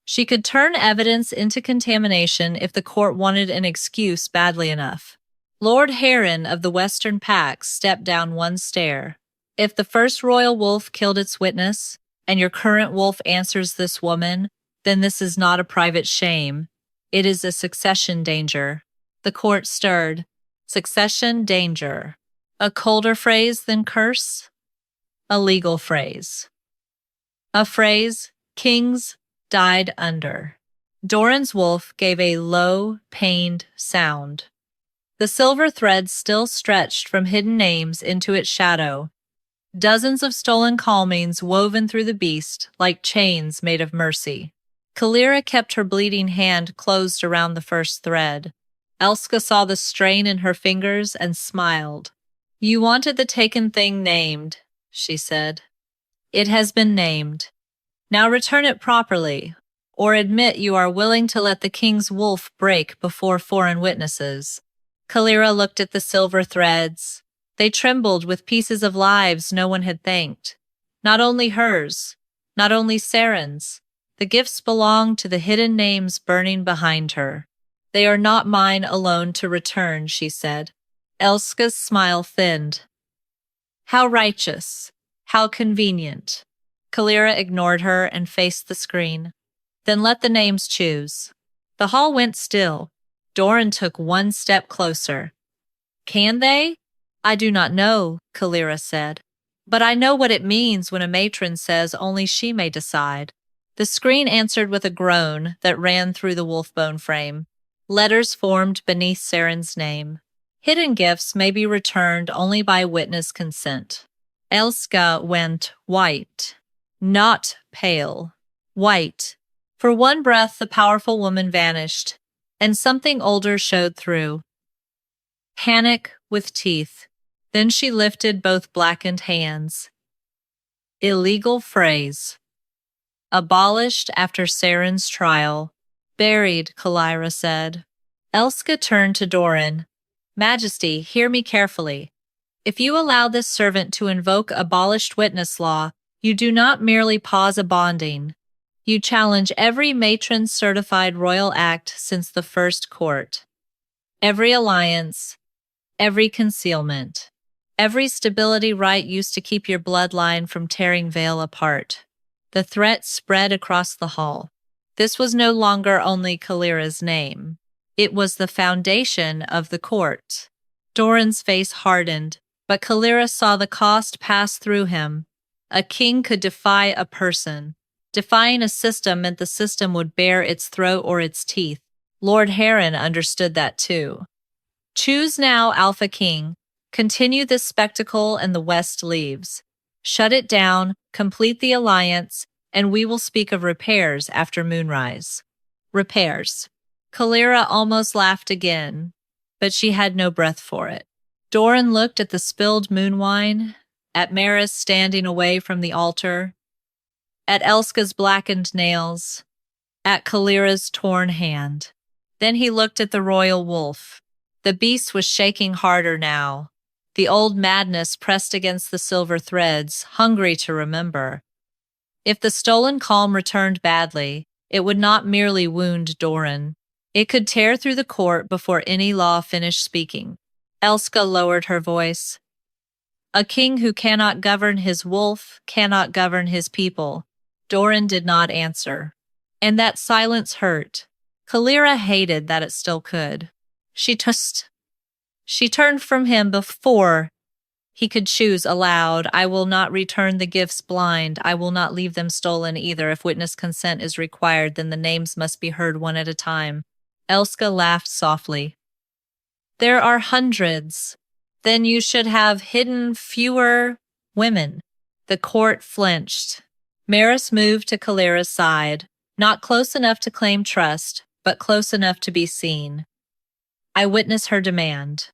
She could turn evidence into contamination if the court wanted an excuse badly enough. Lord Heron of the Western Pack stepped down one stair. If the first royal wolf killed its witness, and your current wolf answers this woman, then this is not a private shame. It is a succession danger. The court stirred. Succession danger. A colder phrase than curse? A legal phrase. A phrase kings died under. Dorran's wolf gave a low, pained sound. The silver thread still stretched from hidden names into its shadow, Dozens of stolen calmings woven through the beast like chains made of mercy. Calyra kept her bleeding hand closed around the first thread. Elska saw the strain in her fingers and smiled. "You wanted the taken thing named," she said. "It has been named. Now return it properly, or admit you are willing to let the king's wolf break before foreign witnesses." Calyra looked at the silver threads. They trembled with pieces of lives no one had thanked. Not only hers, not only Saren's. The gifts belong to the hidden names burning behind her. "They are not mine alone to return," she said. Elska's smile thinned. "How righteous. How convenient." Calyra ignored her and faced the screen. "Then let the names choose." The hall went still. Dorran took one step closer. "Can they?" "I do not know," Calyra said. "But I know what it means when a matron says only she may decide." The screen answered with a groan that ran through the wolf-bone frame. Letters formed beneath Saren's name. "Hidden gifts may be returned only by witness consent." Elska went white. Not pale. White. For one breath, the powerful woman vanished, and something older showed through. Panic with teeth. Then she lifted both blackened hands. Illegal phrase. Abolished after Saren's trial. Buried, Calyra said. Elska turned to Dorran. "Majesty, hear me carefully. If you allow this servant to invoke abolished witness law, you do not merely pause a bonding. You challenge every matron certified royal act since the first court. Every alliance, every concealment, every stability right used to keep your bloodline from tearing Vale apart." The threat spread across the hall. This was no longer only Calyra's name. It was the foundation of the court. Dorran's face hardened, but Calyra saw the cost pass through him. A king could defy a person. Defying a system meant the system would bare its throat or its teeth. Lord Heron understood that too. "Choose now, Alpha King. Continue this spectacle and the West leaves. Shut it down, complete the alliance, and we will speak of repairs after moonrise." Repairs. Calyra almost laughed again, but she had no breath for it. Dorran looked at the spilled moon wine, at Maris standing away from the altar, at Elska's blackened nails, at Calyra's torn hand. Then he looked at the royal wolf. The beast was shaking harder now. The old madness pressed against the silver threads, hungry to remember. If the stolen calm returned badly, it would not merely wound Dorran. It could tear through the court before any law finished speaking. Elska lowered her voice. "A king who cannot govern his wolf cannot govern his people." Dorran did not answer. And that silence hurt. Calyra hated that it still could. She turned from him before he could choose aloud. "I will not return the gifts blind. I will not leave them stolen either. If witness consent is required, then the names must be heard one at a time." Elska laughed softly. "There are hundreds. Then you should have hidden fewer women." The court flinched. Maris moved to Calyra's side, not close enough to claim trust, but close enough to be seen. "I witness her demand."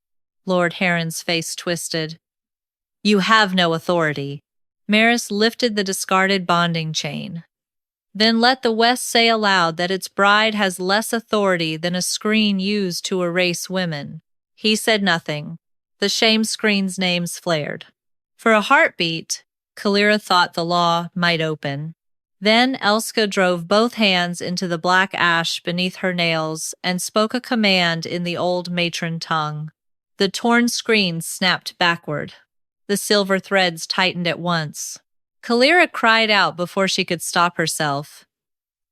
Lord Heron's face twisted. "You have no authority." Maris lifted the discarded bonding chain. "Then let the West say aloud that its bride has less authority than a screen used to erase women." He said nothing. The shame screen's names flared. For a heartbeat, Calyra thought the law might open. Then Elska drove both hands into the black ash beneath her nails and spoke a command in the old matron tongue. The torn screen snapped backward. The silver threads tightened at once. Calyra cried out before she could stop herself.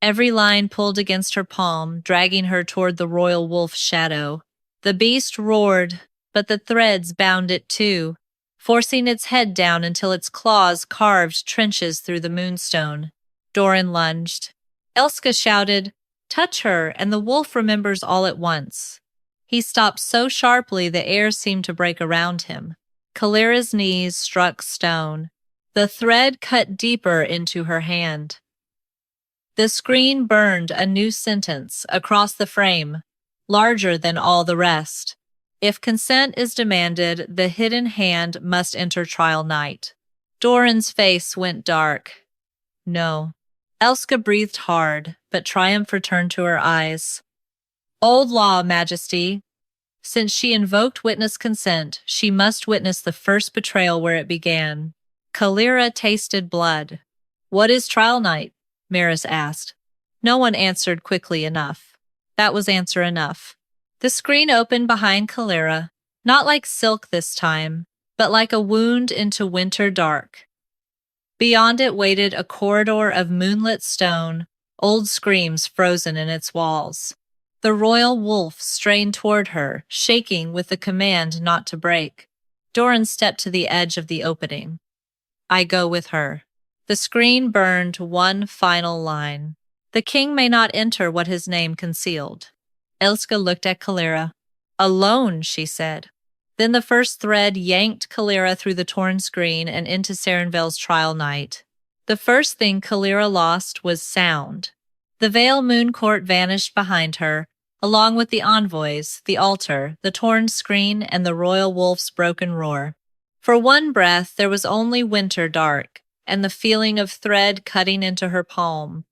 Every line pulled against her palm, dragging her toward the royal wolf's shadow. The beast roared, but the threads bound it too, forcing its head down until its claws carved trenches through the moonstone. Dorran lunged. Elska shouted, "Touch her, and the wolf remembers all at once." He stopped so sharply the air seemed to break around him. Calyra's knees struck stone. The thread cut deeper into her hand. The screen burned a new sentence across the frame, larger than all the rest. If consent is demanded, the hidden hand must enter trial night. Dorran's face went dark. No. Elska breathed hard, but triumph returned to her eyes. Old law, Majesty. Since she invoked witness consent, she must witness the first betrayal where it began. Calyra tasted blood. What is trial night? Maris asked. No one answered quickly enough. That was answer enough. The screen opened behind Calyra, not like silk this time, but like a wound into winter dark. Beyond it waited a corridor of moonlit stone, old screams frozen in its walls. The royal wolf strained toward her, shaking with the command not to break. Dorran stepped to the edge of the opening. I go with her. The screen burned one final line. The king may not enter what his name concealed. Elska looked at Calyra. Alone, she said. Then the first thread yanked Calyra through the torn screen and into Vale's trial night. The first thing Calyra lost was sound. The Vale Moon Court vanished behind her, along with the envoys, the altar, the torn screen, and the royal wolf's broken roar. For one breath, there was only winter dark, and the feeling of thread cutting into her palm.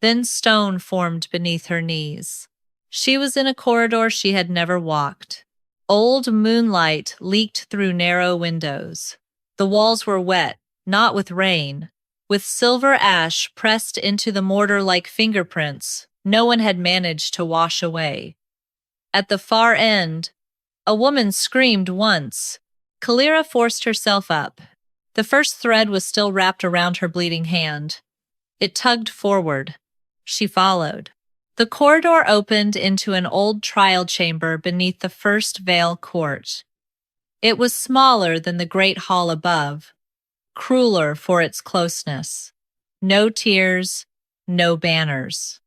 Then stone formed beneath her knees. She was in a corridor she had never walked. Old moonlight leaked through narrow windows. The walls were wet, not with rain. With silver ash pressed into the mortar like fingerprints no one had managed to wash away. At the far end, a woman screamed once. Calyra forced herself up. The first thread was still wrapped around her bleeding hand. It tugged forward. She followed. The corridor opened into an old trial chamber beneath the first Vale court. It was smaller than the great hall above, crueler for its closeness. No tiers, no banners.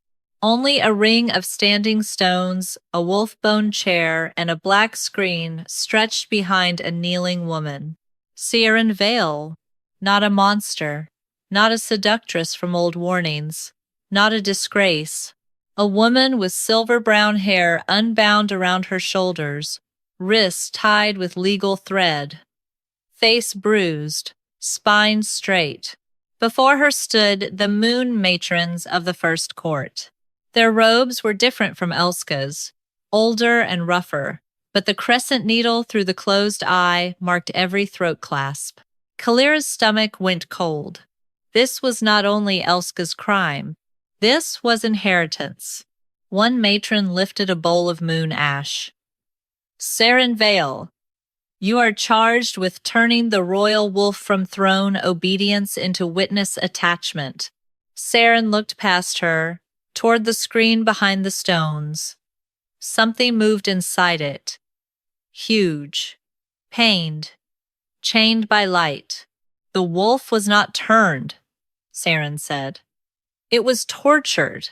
Only a ring of standing stones, a wolf-bone chair, and a black screen stretched behind a kneeling woman. Calyra Vale, not a monster, not a seductress from old warnings, not a disgrace. A woman with silver-brown hair unbound around her shoulders, wrists tied with legal thread, face bruised, spine straight. Before her stood the Moon Matrons of the First Court. Their robes were different from Elska's, older and rougher, but the crescent needle through the closed eye marked every throat clasp. Calyra's stomach went cold. This was not only Elska's crime. This was inheritance. One matron lifted a bowl of moon ash. Calyra Vale, you are charged with turning the royal wolf from throne obedience into witness attachment. Calyra looked past her, toward the screen behind the stones. Something moved inside it. Huge, pained, chained by light. The wolf was not turned, Calyra said. It was tortured,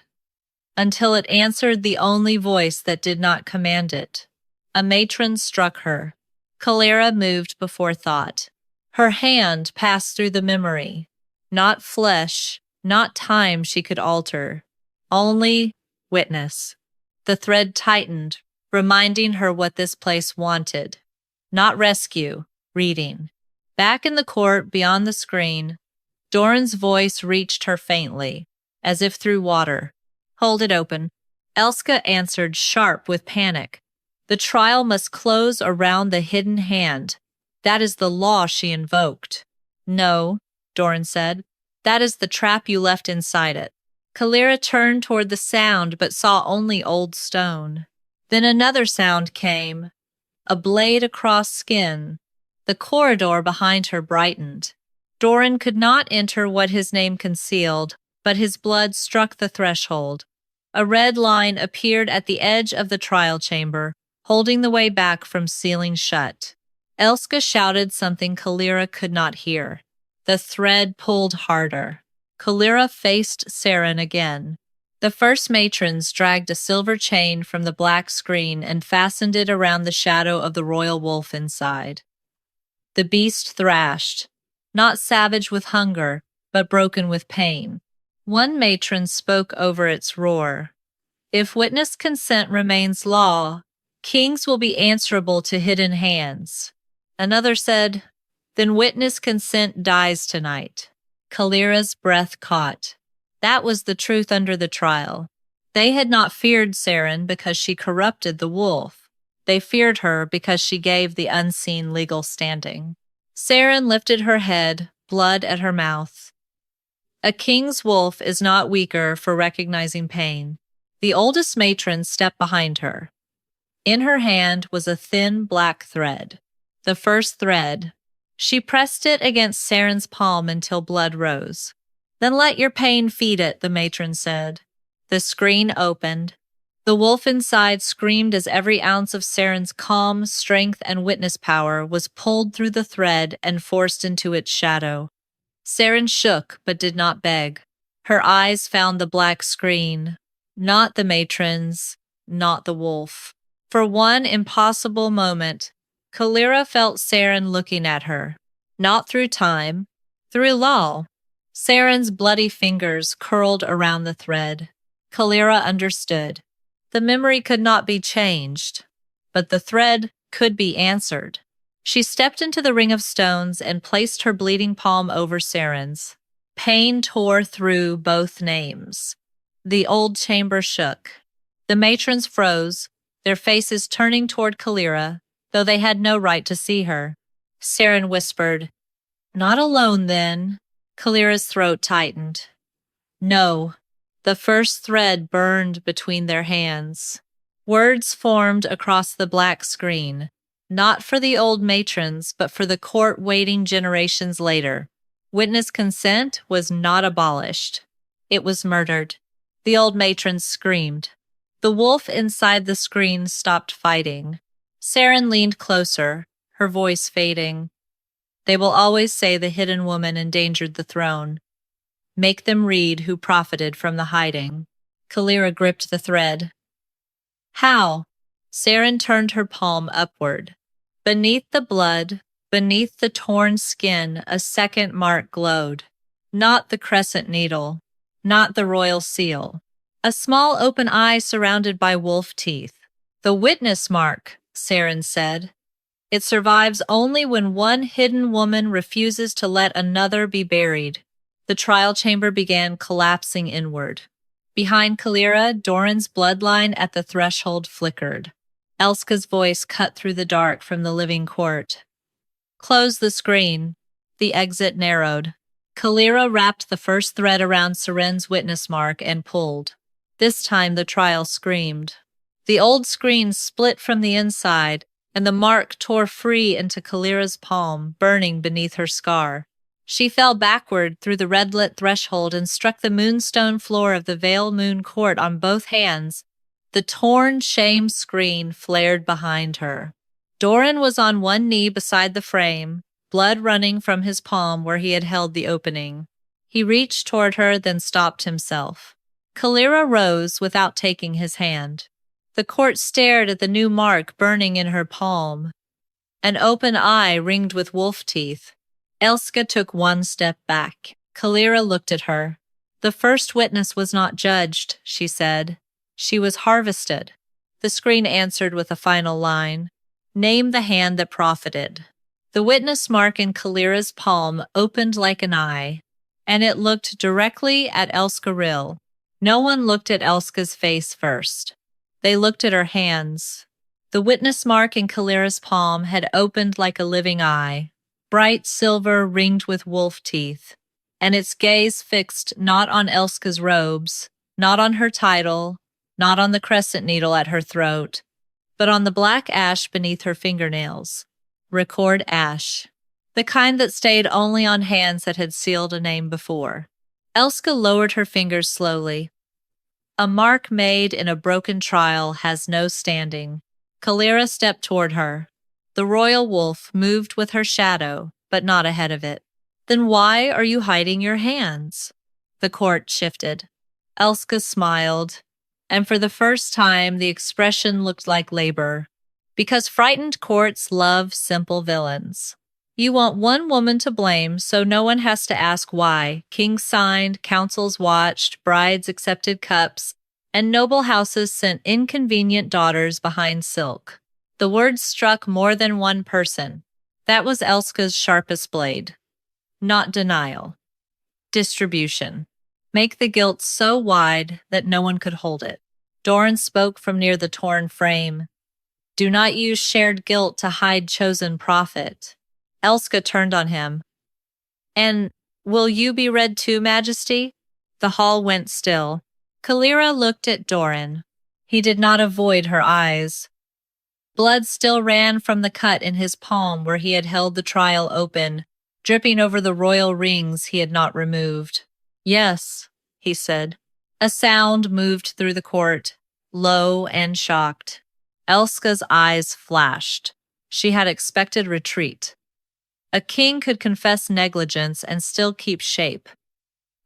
until it answered the only voice that did not command it. A matron struck her. Calyra moved before thought. Her hand passed through the memory. Not flesh, not time she could alter. Only witness. The thread tightened, reminding her what this place wanted. Not rescue, reading. Back in the court beyond the screen, Dorran's voice reached her faintly, as if through water. Hold it open. Elska answered sharp with panic. The trial must close around the hidden hand. That is the law she invoked. No, Dorran said. That is the trap you left inside it. Calyra turned toward the sound but saw only old stone. Then another sound came. A blade across skin. The corridor behind her brightened. Dorran could not enter what his name concealed, but his blood struck the threshold. A red line appeared at the edge of the trial chamber, holding the way back from sealing shut. Elska shouted something Calyra could not hear. The thread pulled harder. Calyra faced Calyra again. The first matrons dragged a silver chain from the black screen and fastened it around the shadow of the royal wolf inside. The beast thrashed. not savage with hunger, but broken with pain. One matron spoke over its roar. If witness consent remains law, kings will be answerable to hidden hands. Another said, then witness consent dies tonight. Calyra's breath caught. That was the truth under the trial. They had not feared Saren because she corrupted the wolf. They feared her because she gave the unseen legal standing. Saren lifted her head, blood at her mouth. A king's wolf is not weaker for recognizing pain. The oldest matron stepped behind her. In her hand was a thin black thread. The first thread. She pressed it against Saren's palm until blood rose. Then let your pain feed it, the matron said. The screen opened. The wolf inside screamed as every ounce of Saren's calm, strength, and witness power was pulled through the thread and forced into its shadow. Saren shook but did not beg. Her eyes found the black screen. Not the matron's, not the wolf. For one impossible moment, Calyra felt Saren looking at her. Not through time, through law. Saren's bloody fingers curled around the thread. Calyra understood. The memory could not be changed, but the thread could be answered. She stepped into the ring of stones and placed her bleeding palm over Saren's. Pain tore through both names. The old chamber shook. The matrons froze, their faces turning toward Calyra, though they had no right to see her. Saren whispered, "Not alone, then." Calyra's throat tightened. No. The first thread burned between their hands. Words formed across the black screen, not for the old matrons, but for the court waiting generations later. Witness consent was not abolished. It was murdered. The old matrons screamed. The wolf inside the screen stopped fighting. Saren leaned closer, her voice fading. They will always say the hidden woman endangered the throne. Make them read who profited from the hiding. Calyra gripped the thread. How? Saren turned her palm upward. Beneath the blood, beneath the torn skin, a second mark glowed. Not the crescent needle, not the royal seal. A small open eye surrounded by wolf teeth. The witness mark, Saren said. It survives only when one hidden woman refuses to let another be buried. The trial chamber began collapsing inward. Behind Calyra, Dorran's bloodline at the threshold flickered. Elska's voice cut through the dark from the living court. Close the screen. The exit narrowed. Calyra wrapped the first thread around Saren's witness mark and pulled. This time the trial screamed. The old screen split from the inside, and the mark tore free into Calyra's palm, burning beneath her scar. She fell backward through the red-lit threshold and struck the moonstone floor of the Vale Moon Court on both hands. The torn shame screen flared behind her. Dorran was on one knee beside the frame, blood running from his palm where he had held the opening. He reached toward her, then stopped himself. Calyra rose without taking his hand. The court stared at the new mark burning in her palm. An open eye ringed with wolf teeth. Elska took one step back. Calyra looked at her. The first witness was not judged, she said. She was harvested. The screen answered with a final line. Name the hand that profited. The witness mark in Calyra's palm opened like an eye, and it looked directly at Elska Rill. No one looked at Elska's face first. They looked at her hands. The witness mark in Calyra's palm had opened like a living eye, bright silver ringed with wolf teeth, and its gaze fixed not on Elska's robes, not on her title, not on the crescent needle at her throat, but on the black ash beneath her fingernails. Record ash. The kind that stayed only on hands that had sealed a name before. Elska lowered her fingers slowly. A mark made in a broken trial has no standing. Calyra stepped toward her. The royal wolf moved with her shadow, but not ahead of it. Then why are you hiding your hands? The court shifted. Elska smiled, and for the first time the expression looked like labor. Because frightened courts love simple villains. You want one woman to blame, so no one has to ask why. Kings signed, councils watched, brides accepted cups, and noble houses sent inconvenient daughters behind silk. The words struck more than one person. That was Elska's sharpest blade. Not denial. Distribution. Make the guilt so wide that no one could hold it. Dorran spoke from near the torn frame. Do not use shared guilt to hide chosen profit. Elska turned on him. And will you be read too, Majesty? The hall went still. Calyra looked at Dorran. He did not avoid her eyes. Blood still ran from the cut in his palm where he had held the trial open, dripping over the royal rings he had not removed. Yes, he said. A sound moved through the court, low and shocked. Elska's eyes flashed. She had expected retreat. A king could confess negligence and still keep shape.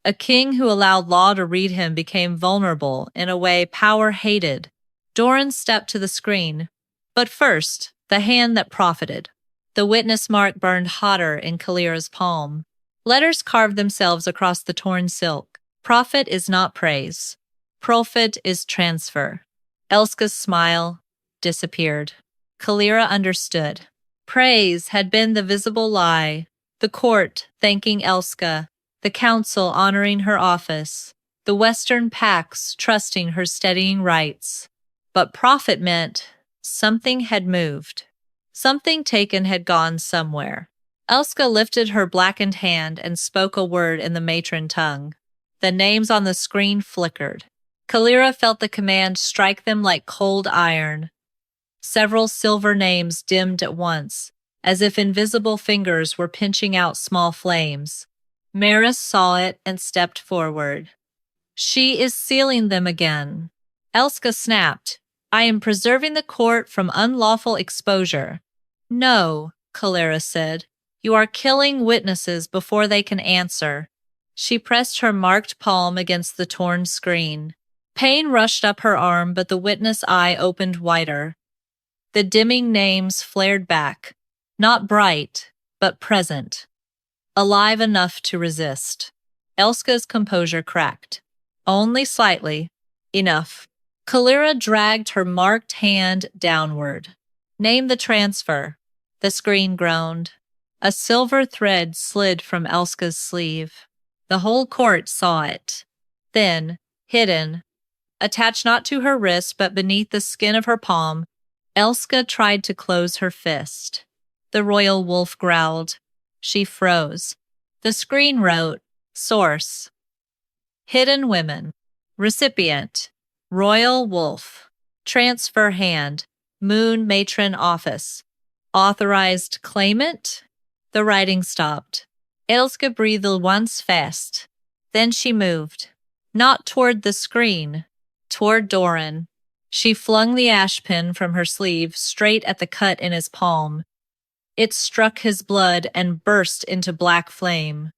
A king who allowed law to read him became vulnerable in a way power hated. Dorran stepped to the screen. But first, the hand that profited. The witness mark burned hotter in Calyra's palm. Letters carved themselves across the torn silk. Profit is not praise. Profit is transfer. Elska's smile disappeared. Calyra understood. Praise had been the visible lie, the court thanking Elska, the council honoring her office, the Western Pax trusting her steadying rights. But profit meant something had moved. Something taken had gone somewhere. Elska lifted her blackened hand and spoke a word in the matron tongue. The names on the screen flickered. Calyra felt the command strike them like cold iron. Several silver names dimmed at once, as if invisible fingers were pinching out small flames. Maris saw it and stepped forward. She is sealing them again. Elska snapped. I am preserving the court from unlawful exposure. No, Calyra said. You are killing witnesses before they can answer. She pressed her marked palm against the torn screen. Pain rushed up her arm, but the witness eye opened wider. The dimming names flared back, not bright, but present, alive enough to resist. Elska's composure cracked. Only slightly. Enough. Calyra dragged her marked hand downward. Name the transfer. The screen groaned. A silver thread slid from Elska's sleeve. The whole court saw it. Thin, hidden, attached not to her wrist but beneath the skin of her palm, Elska tried to close her fist. The royal wolf growled. She froze. The screen wrote, Source. Hidden women. Recipient. Royal wolf. Transfer hand. Moon Matron office. Authorized claimant? The writing stopped. Elska breathed once fast. Then she moved. Not toward the screen. Toward Dorran. She flung the ash pin from her sleeve straight at the cut in his palm. It struck his blood and burst into black flame.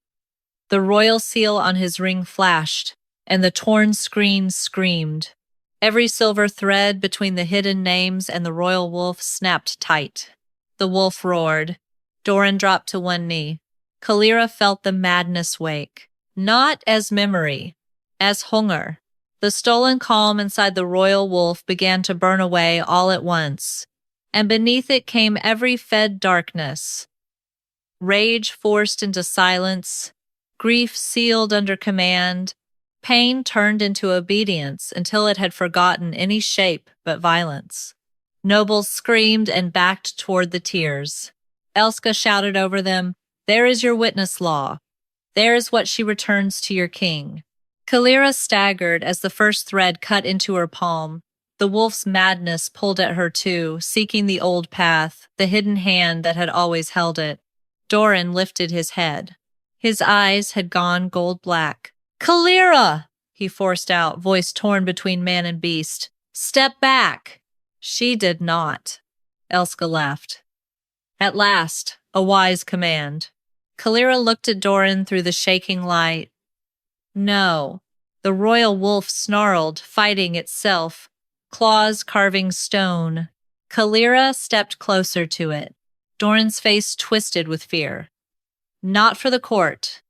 The royal seal on his ring flashed, and the torn screen screamed. Every silver thread between the hidden names and the royal wolf snapped tight. The wolf roared. Dorran dropped to one knee. Calyra felt the madness wake, not as memory, as hunger. The stolen calm inside the royal wolf began to burn away all at once, and beneath it came every fed darkness. Rage forced into silence, grief sealed under command, pain turned into obedience until it had forgotten any shape but violence. Nobles screamed and backed toward the tears. Elska shouted over them, There is your witness law. There is what she returns to your king. Calyra staggered as the first thread cut into her palm. The wolf's madness pulled at her too, seeking the old path, the hidden hand that had always held it. Dorran lifted his head. His eyes had gone gold black. Calyra! He forced out, voice torn between man and beast. Step back! She did not. Elska laughed. At last, a wise command. Calyra looked at Dorran through the shaking light. No. The royal wolf snarled, fighting itself, claws carving stone. Calyra stepped closer to it. Dorran's face twisted with fear. Not for the court.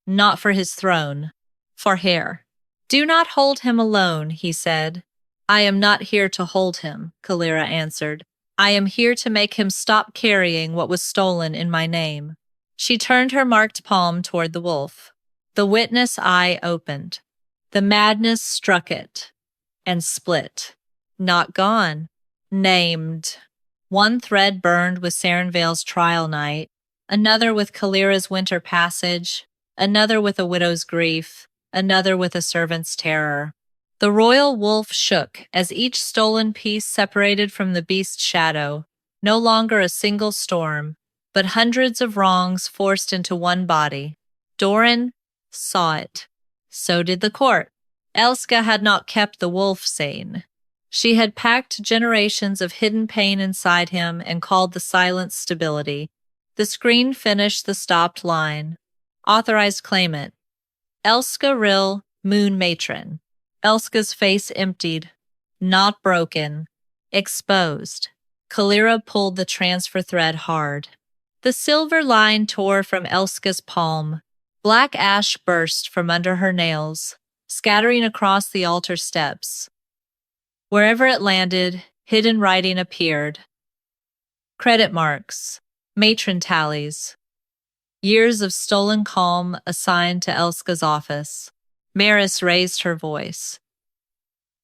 Not for his throne. For hair. Do not hold him alone, he said. I am not here to hold him, Calyra answered. I am here to make him stop carrying what was stolen in my name. She turned her marked palm toward the wolf. The witness eye opened. The madness struck it and split. Not gone. Named. One thread burned with Saren Vale's trial night, another with Calyra's winter passage, another with a widow's grief, another with a servant's terror. The royal wolf shook as each stolen piece separated from the beast's shadow, no longer a single storm, but hundreds of wrongs forced into one body. Dorran saw it. So did the court. Elska had not kept the wolf sane. She had packed generations of hidden pain inside him and called the silence stability. The screen finished the stopped line. Authorized claimant. Elska Rill, Moon Matron. Elska's face emptied. Not broken. Exposed. Calyra pulled the transfer thread hard. The silver line tore from Elska's palm. Black ash burst from under her nails, scattering across the altar steps. Wherever it landed, hidden writing appeared. Credit marks. Matron tallies. Years of stolen calm assigned to Elska's office. Maris raised her voice.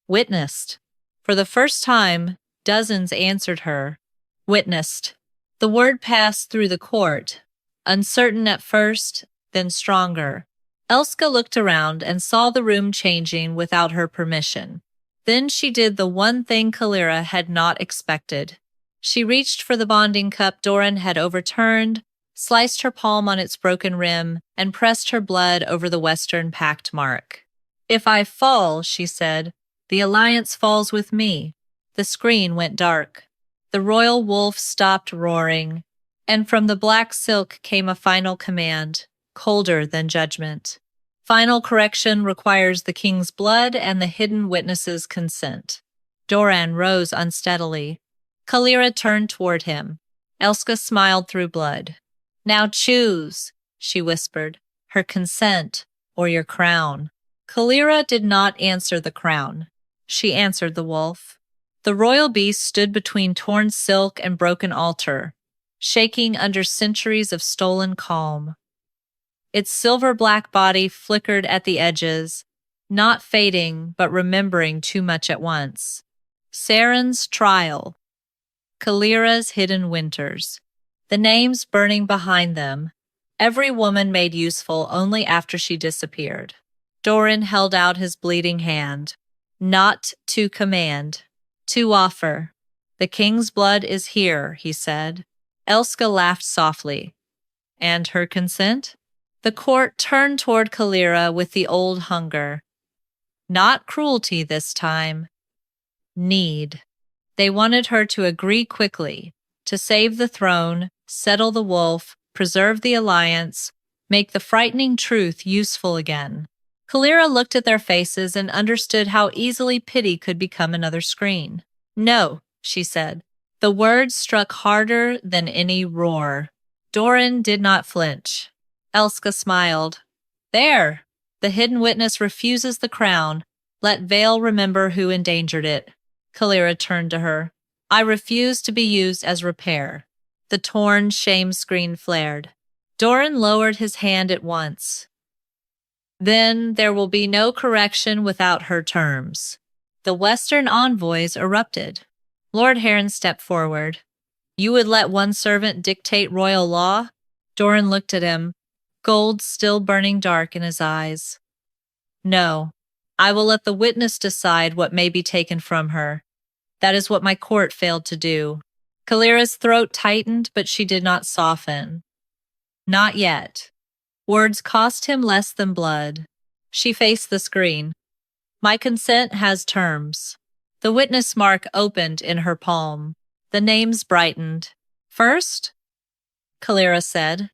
Witnessed. For the first time, dozens answered her. Witnessed. The word passed through the court, uncertain at first, then stronger. Elska looked around and saw the room changing without her permission. Then she did the one thing Calyra had not expected. She reached for the bonding cup Dorran had overturned, sliced her palm on its broken rim, and pressed her blood over the Western Pact mark. If I fall, she said, the Alliance falls with me. The screen went dark. The royal wolf stopped roaring, and from the black silk came a final command, colder than judgment. Final correction requires the king's blood and the hidden witness's consent. Dorran rose unsteadily. Calyra turned toward him. Elska smiled through blood. Now choose, she whispered, her consent or your crown. Calyra did not answer the crown. She answered the wolf. The royal beast stood between torn silk and broken altar, shaking under centuries of stolen calm. Its silver-black body flickered at the edges, not fading but remembering too much at once. Saren's trial. Calyra's hidden winters. The names burning behind them, every woman made useful only after she disappeared. Dorran held out his bleeding hand. Not to command, to offer. The king's blood is here, he said. Elska laughed softly. And her consent? The court turned toward Calyra with the old hunger. Not cruelty this time. Need. They wanted her to agree quickly, to save the throne, settle the wolf, preserve the alliance, make the frightening truth useful again. Calyra looked at their faces and understood how easily pity could become another screen. No, she said. The words struck harder than any roar. Dorran did not flinch. Elska smiled. There! The hidden witness refuses the crown. Let Vale remember who endangered it. Calyra turned to her. I refuse to be used as repair. The torn shame screen flared. Dorran lowered his hand at once. Then there will be no correction without her terms. The Western envoys erupted. Lord Heron stepped forward. You would let one servant dictate royal law? Dorran looked at him, gold still burning dark in his eyes. No, I will let the witness decide what may be taken from her. That is what my court failed to do. Calyra's throat tightened, but she did not soften. Not yet. Words cost him less than blood. She faced the screen. My consent has terms. The witness mark opened in her palm. The names brightened. First, Calyra said,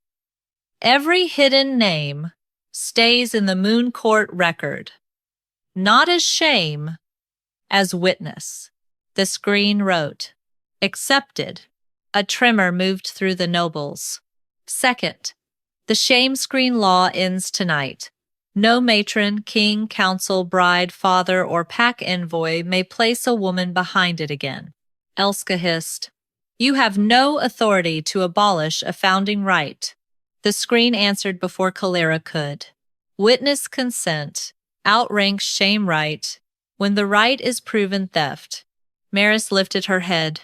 every hidden name stays in the Moon Court record. Not as shame, as witness. The screen wrote, accepted. A tremor moved through the nobles. Second, the shame screen law ends tonight. No matron, king, council, bride, father, or pack envoy may place a woman behind it again. Elska hissed, "You have no authority to abolish a founding right." The screen answered before Calyra could. Witness consent outranks shame right when the right is proven theft. Maris lifted her head.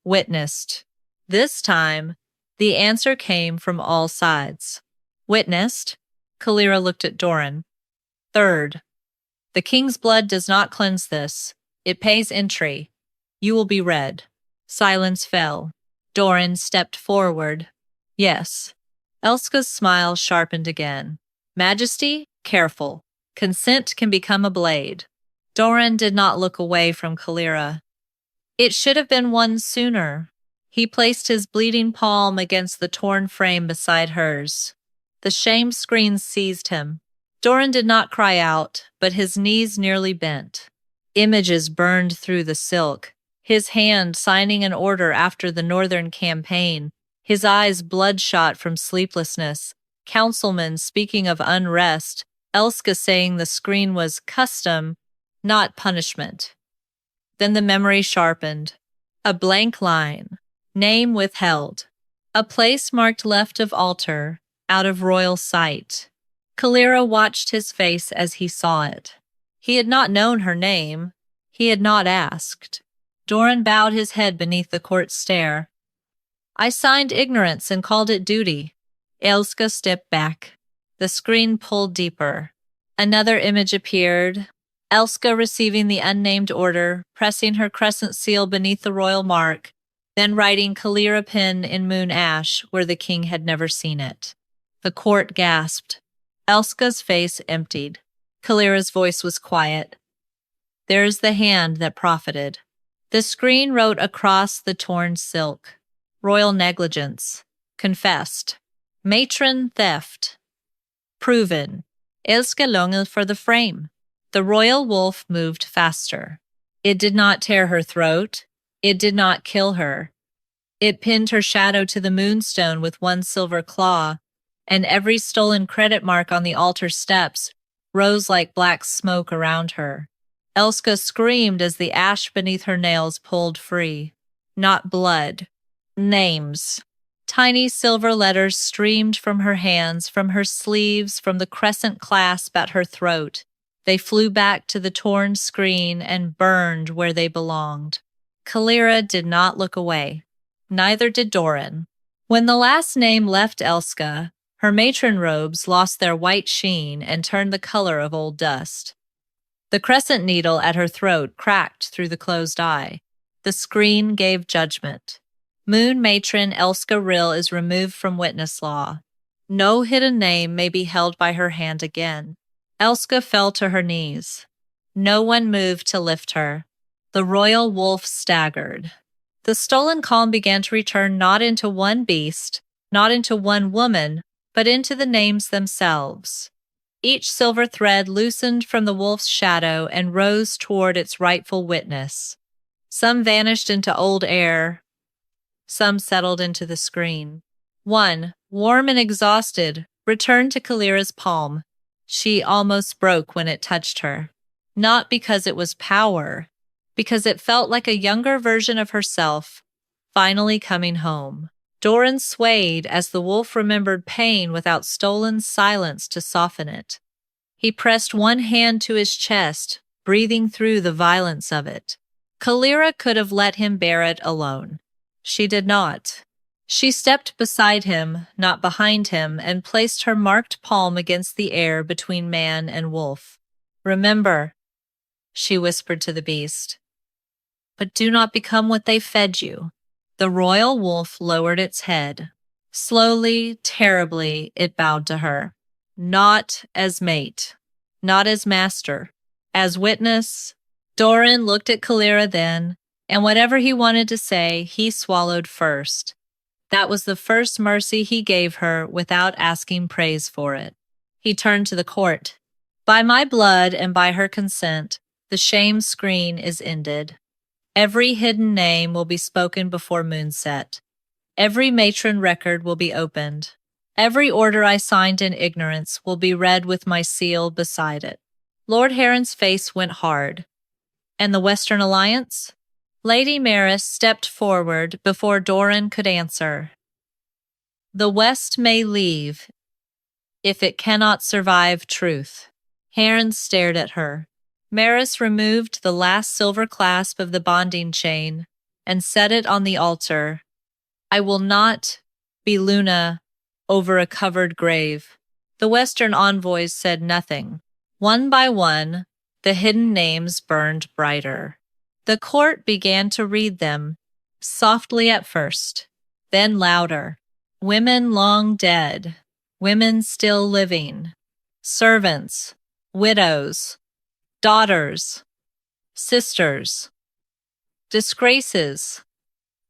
Witnessed. This time, the answer came from all sides. Witnessed. Calyra looked at Dorran. Third, the king's blood does not cleanse this. It pays entry. You will be read. Silence fell. Dorran stepped forward. Yes. Elska's smile sharpened again. Majesty, careful. Consent can become a blade. Dorran did not look away from Calyra. It should have been won sooner. He placed his bleeding palm against the torn frame beside hers. The shame screen seized him. Dorran did not cry out, but his knees nearly bent. Images burned through the silk, his hand signing an order after the Northern campaign, his eyes bloodshot from sleeplessness, councilmen speaking of unrest, Elska saying the screen was custom, not punishment. Then the memory sharpened. A blank line. Name withheld. A place marked left of altar, out of royal sight. Calyra watched his face as he saw it. He had not known her name. He had not asked. Dorran bowed his head beneath the court's stare. I signed ignorance and called it duty. Elska stepped back. The screen pulled deeper. Another image appeared. Elska receiving the unnamed order, pressing her crescent seal beneath the royal mark, then writing Calyra Penn in moon ash where the king had never seen it. The court gasped. Elska's face emptied. Calyra's voice was quiet. There is the hand that profited. The screen wrote across the torn silk. Royal negligence. Confessed. Matron theft. Proven. Elska longed for the frame. The royal wolf moved faster. It did not tear her throat. It did not kill her. It pinned her shadow to the moonstone with one silver claw, and every stolen credit mark on the altar steps rose like black smoke around her. Elska screamed as the ash beneath her nails pulled free. Not blood. Names. Tiny silver letters streamed from her hands, from her sleeves, from the crescent clasp at her throat. They flew back to the torn screen and burned where they belonged. Calyra did not look away. Neither did Dorran. When the last name left Elska, her matron robes lost their white sheen and turned the color of old dust. The crescent needle at her throat cracked through the closed eye. The screen gave judgment. Moon Matron Elska Rill is removed from witness law. No hidden name may be held by her hand again. Elska fell to her knees. No one moved to lift her. The royal wolf staggered. The stolen calm began to return not into one beast, not into one woman, but into the names themselves. Each silver thread loosened from the wolf's shadow and rose toward its rightful witness. Some vanished into old air. Some settled into the screen. One, warm and exhausted, returned to Calyra's palm. She almost broke when it touched her. Not because it was power, because it felt like a younger version of herself, finally coming home. Dorran swayed as the wolf remembered pain without stolen silence to soften it. He pressed one hand to his chest, breathing through the violence of it. Calyra could have let him bear it alone. She did not. She stepped beside him, not behind him, and placed her marked palm against the air between man and wolf. Remember, she whispered to the beast, but do not become what they fed you. The royal wolf lowered its head. Slowly, terribly, it bowed to her. Not as mate, not as master, as witness. Dorran looked at Calyra then, and whatever he wanted to say, he swallowed first. That was the first mercy he gave her without asking praise for it. He turned to the court. By my blood and by her consent, the shame screen is ended. Every hidden name will be spoken before moonset. Every matron record will be opened. Every order I signed in ignorance will be read with my seal beside it. Lord Heron's face went hard. And the Western Alliance? Lady Maris stepped forward before Dorran could answer. The West may leave if it cannot survive truth. Heron stared at her. Maris removed the last silver clasp of the bonding chain and set it on the altar. I will not be Luna over a covered grave. The Western envoys said nothing. One by one, the hidden names burned brighter. The court began to read them, softly at first, then louder. Women long dead, women still living, servants, widows, daughters, sisters, disgraces,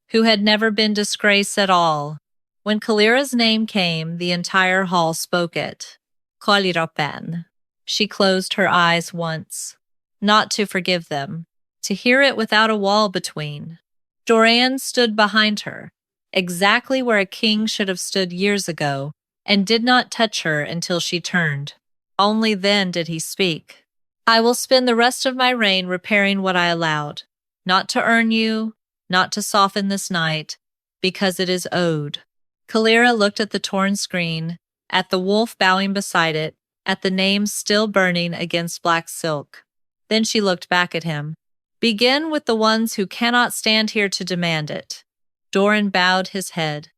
who had never been disgraced at all. When Calyra's name came, the entire hall spoke it. Calyra Penn. She closed her eyes once, not to forgive them, to hear it without a wall between. Dorran stood behind her, exactly where a king should have stood years ago, and did not touch her until she turned. Only then did he speak. I will spend the rest of my reign repairing what I allowed, not to earn you, not to soften this night, because it is owed. Calyra looked at the torn screen, at the wolf bowing beside it, at the names still burning against black silk. Then she looked back at him. Begin with the ones who cannot stand here to demand it. Dorran bowed his head.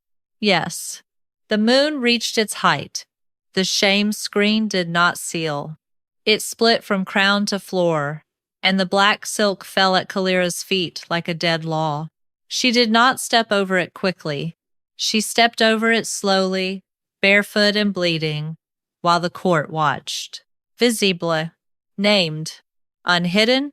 Yes. The moon reached its height. The shame screen did not seal. It split from crown to floor, and the black silk fell at Calyra's feet like a dead law. She did not step over it quickly. She stepped over it slowly, barefoot and bleeding, while the court watched. Visible, named, unhidden,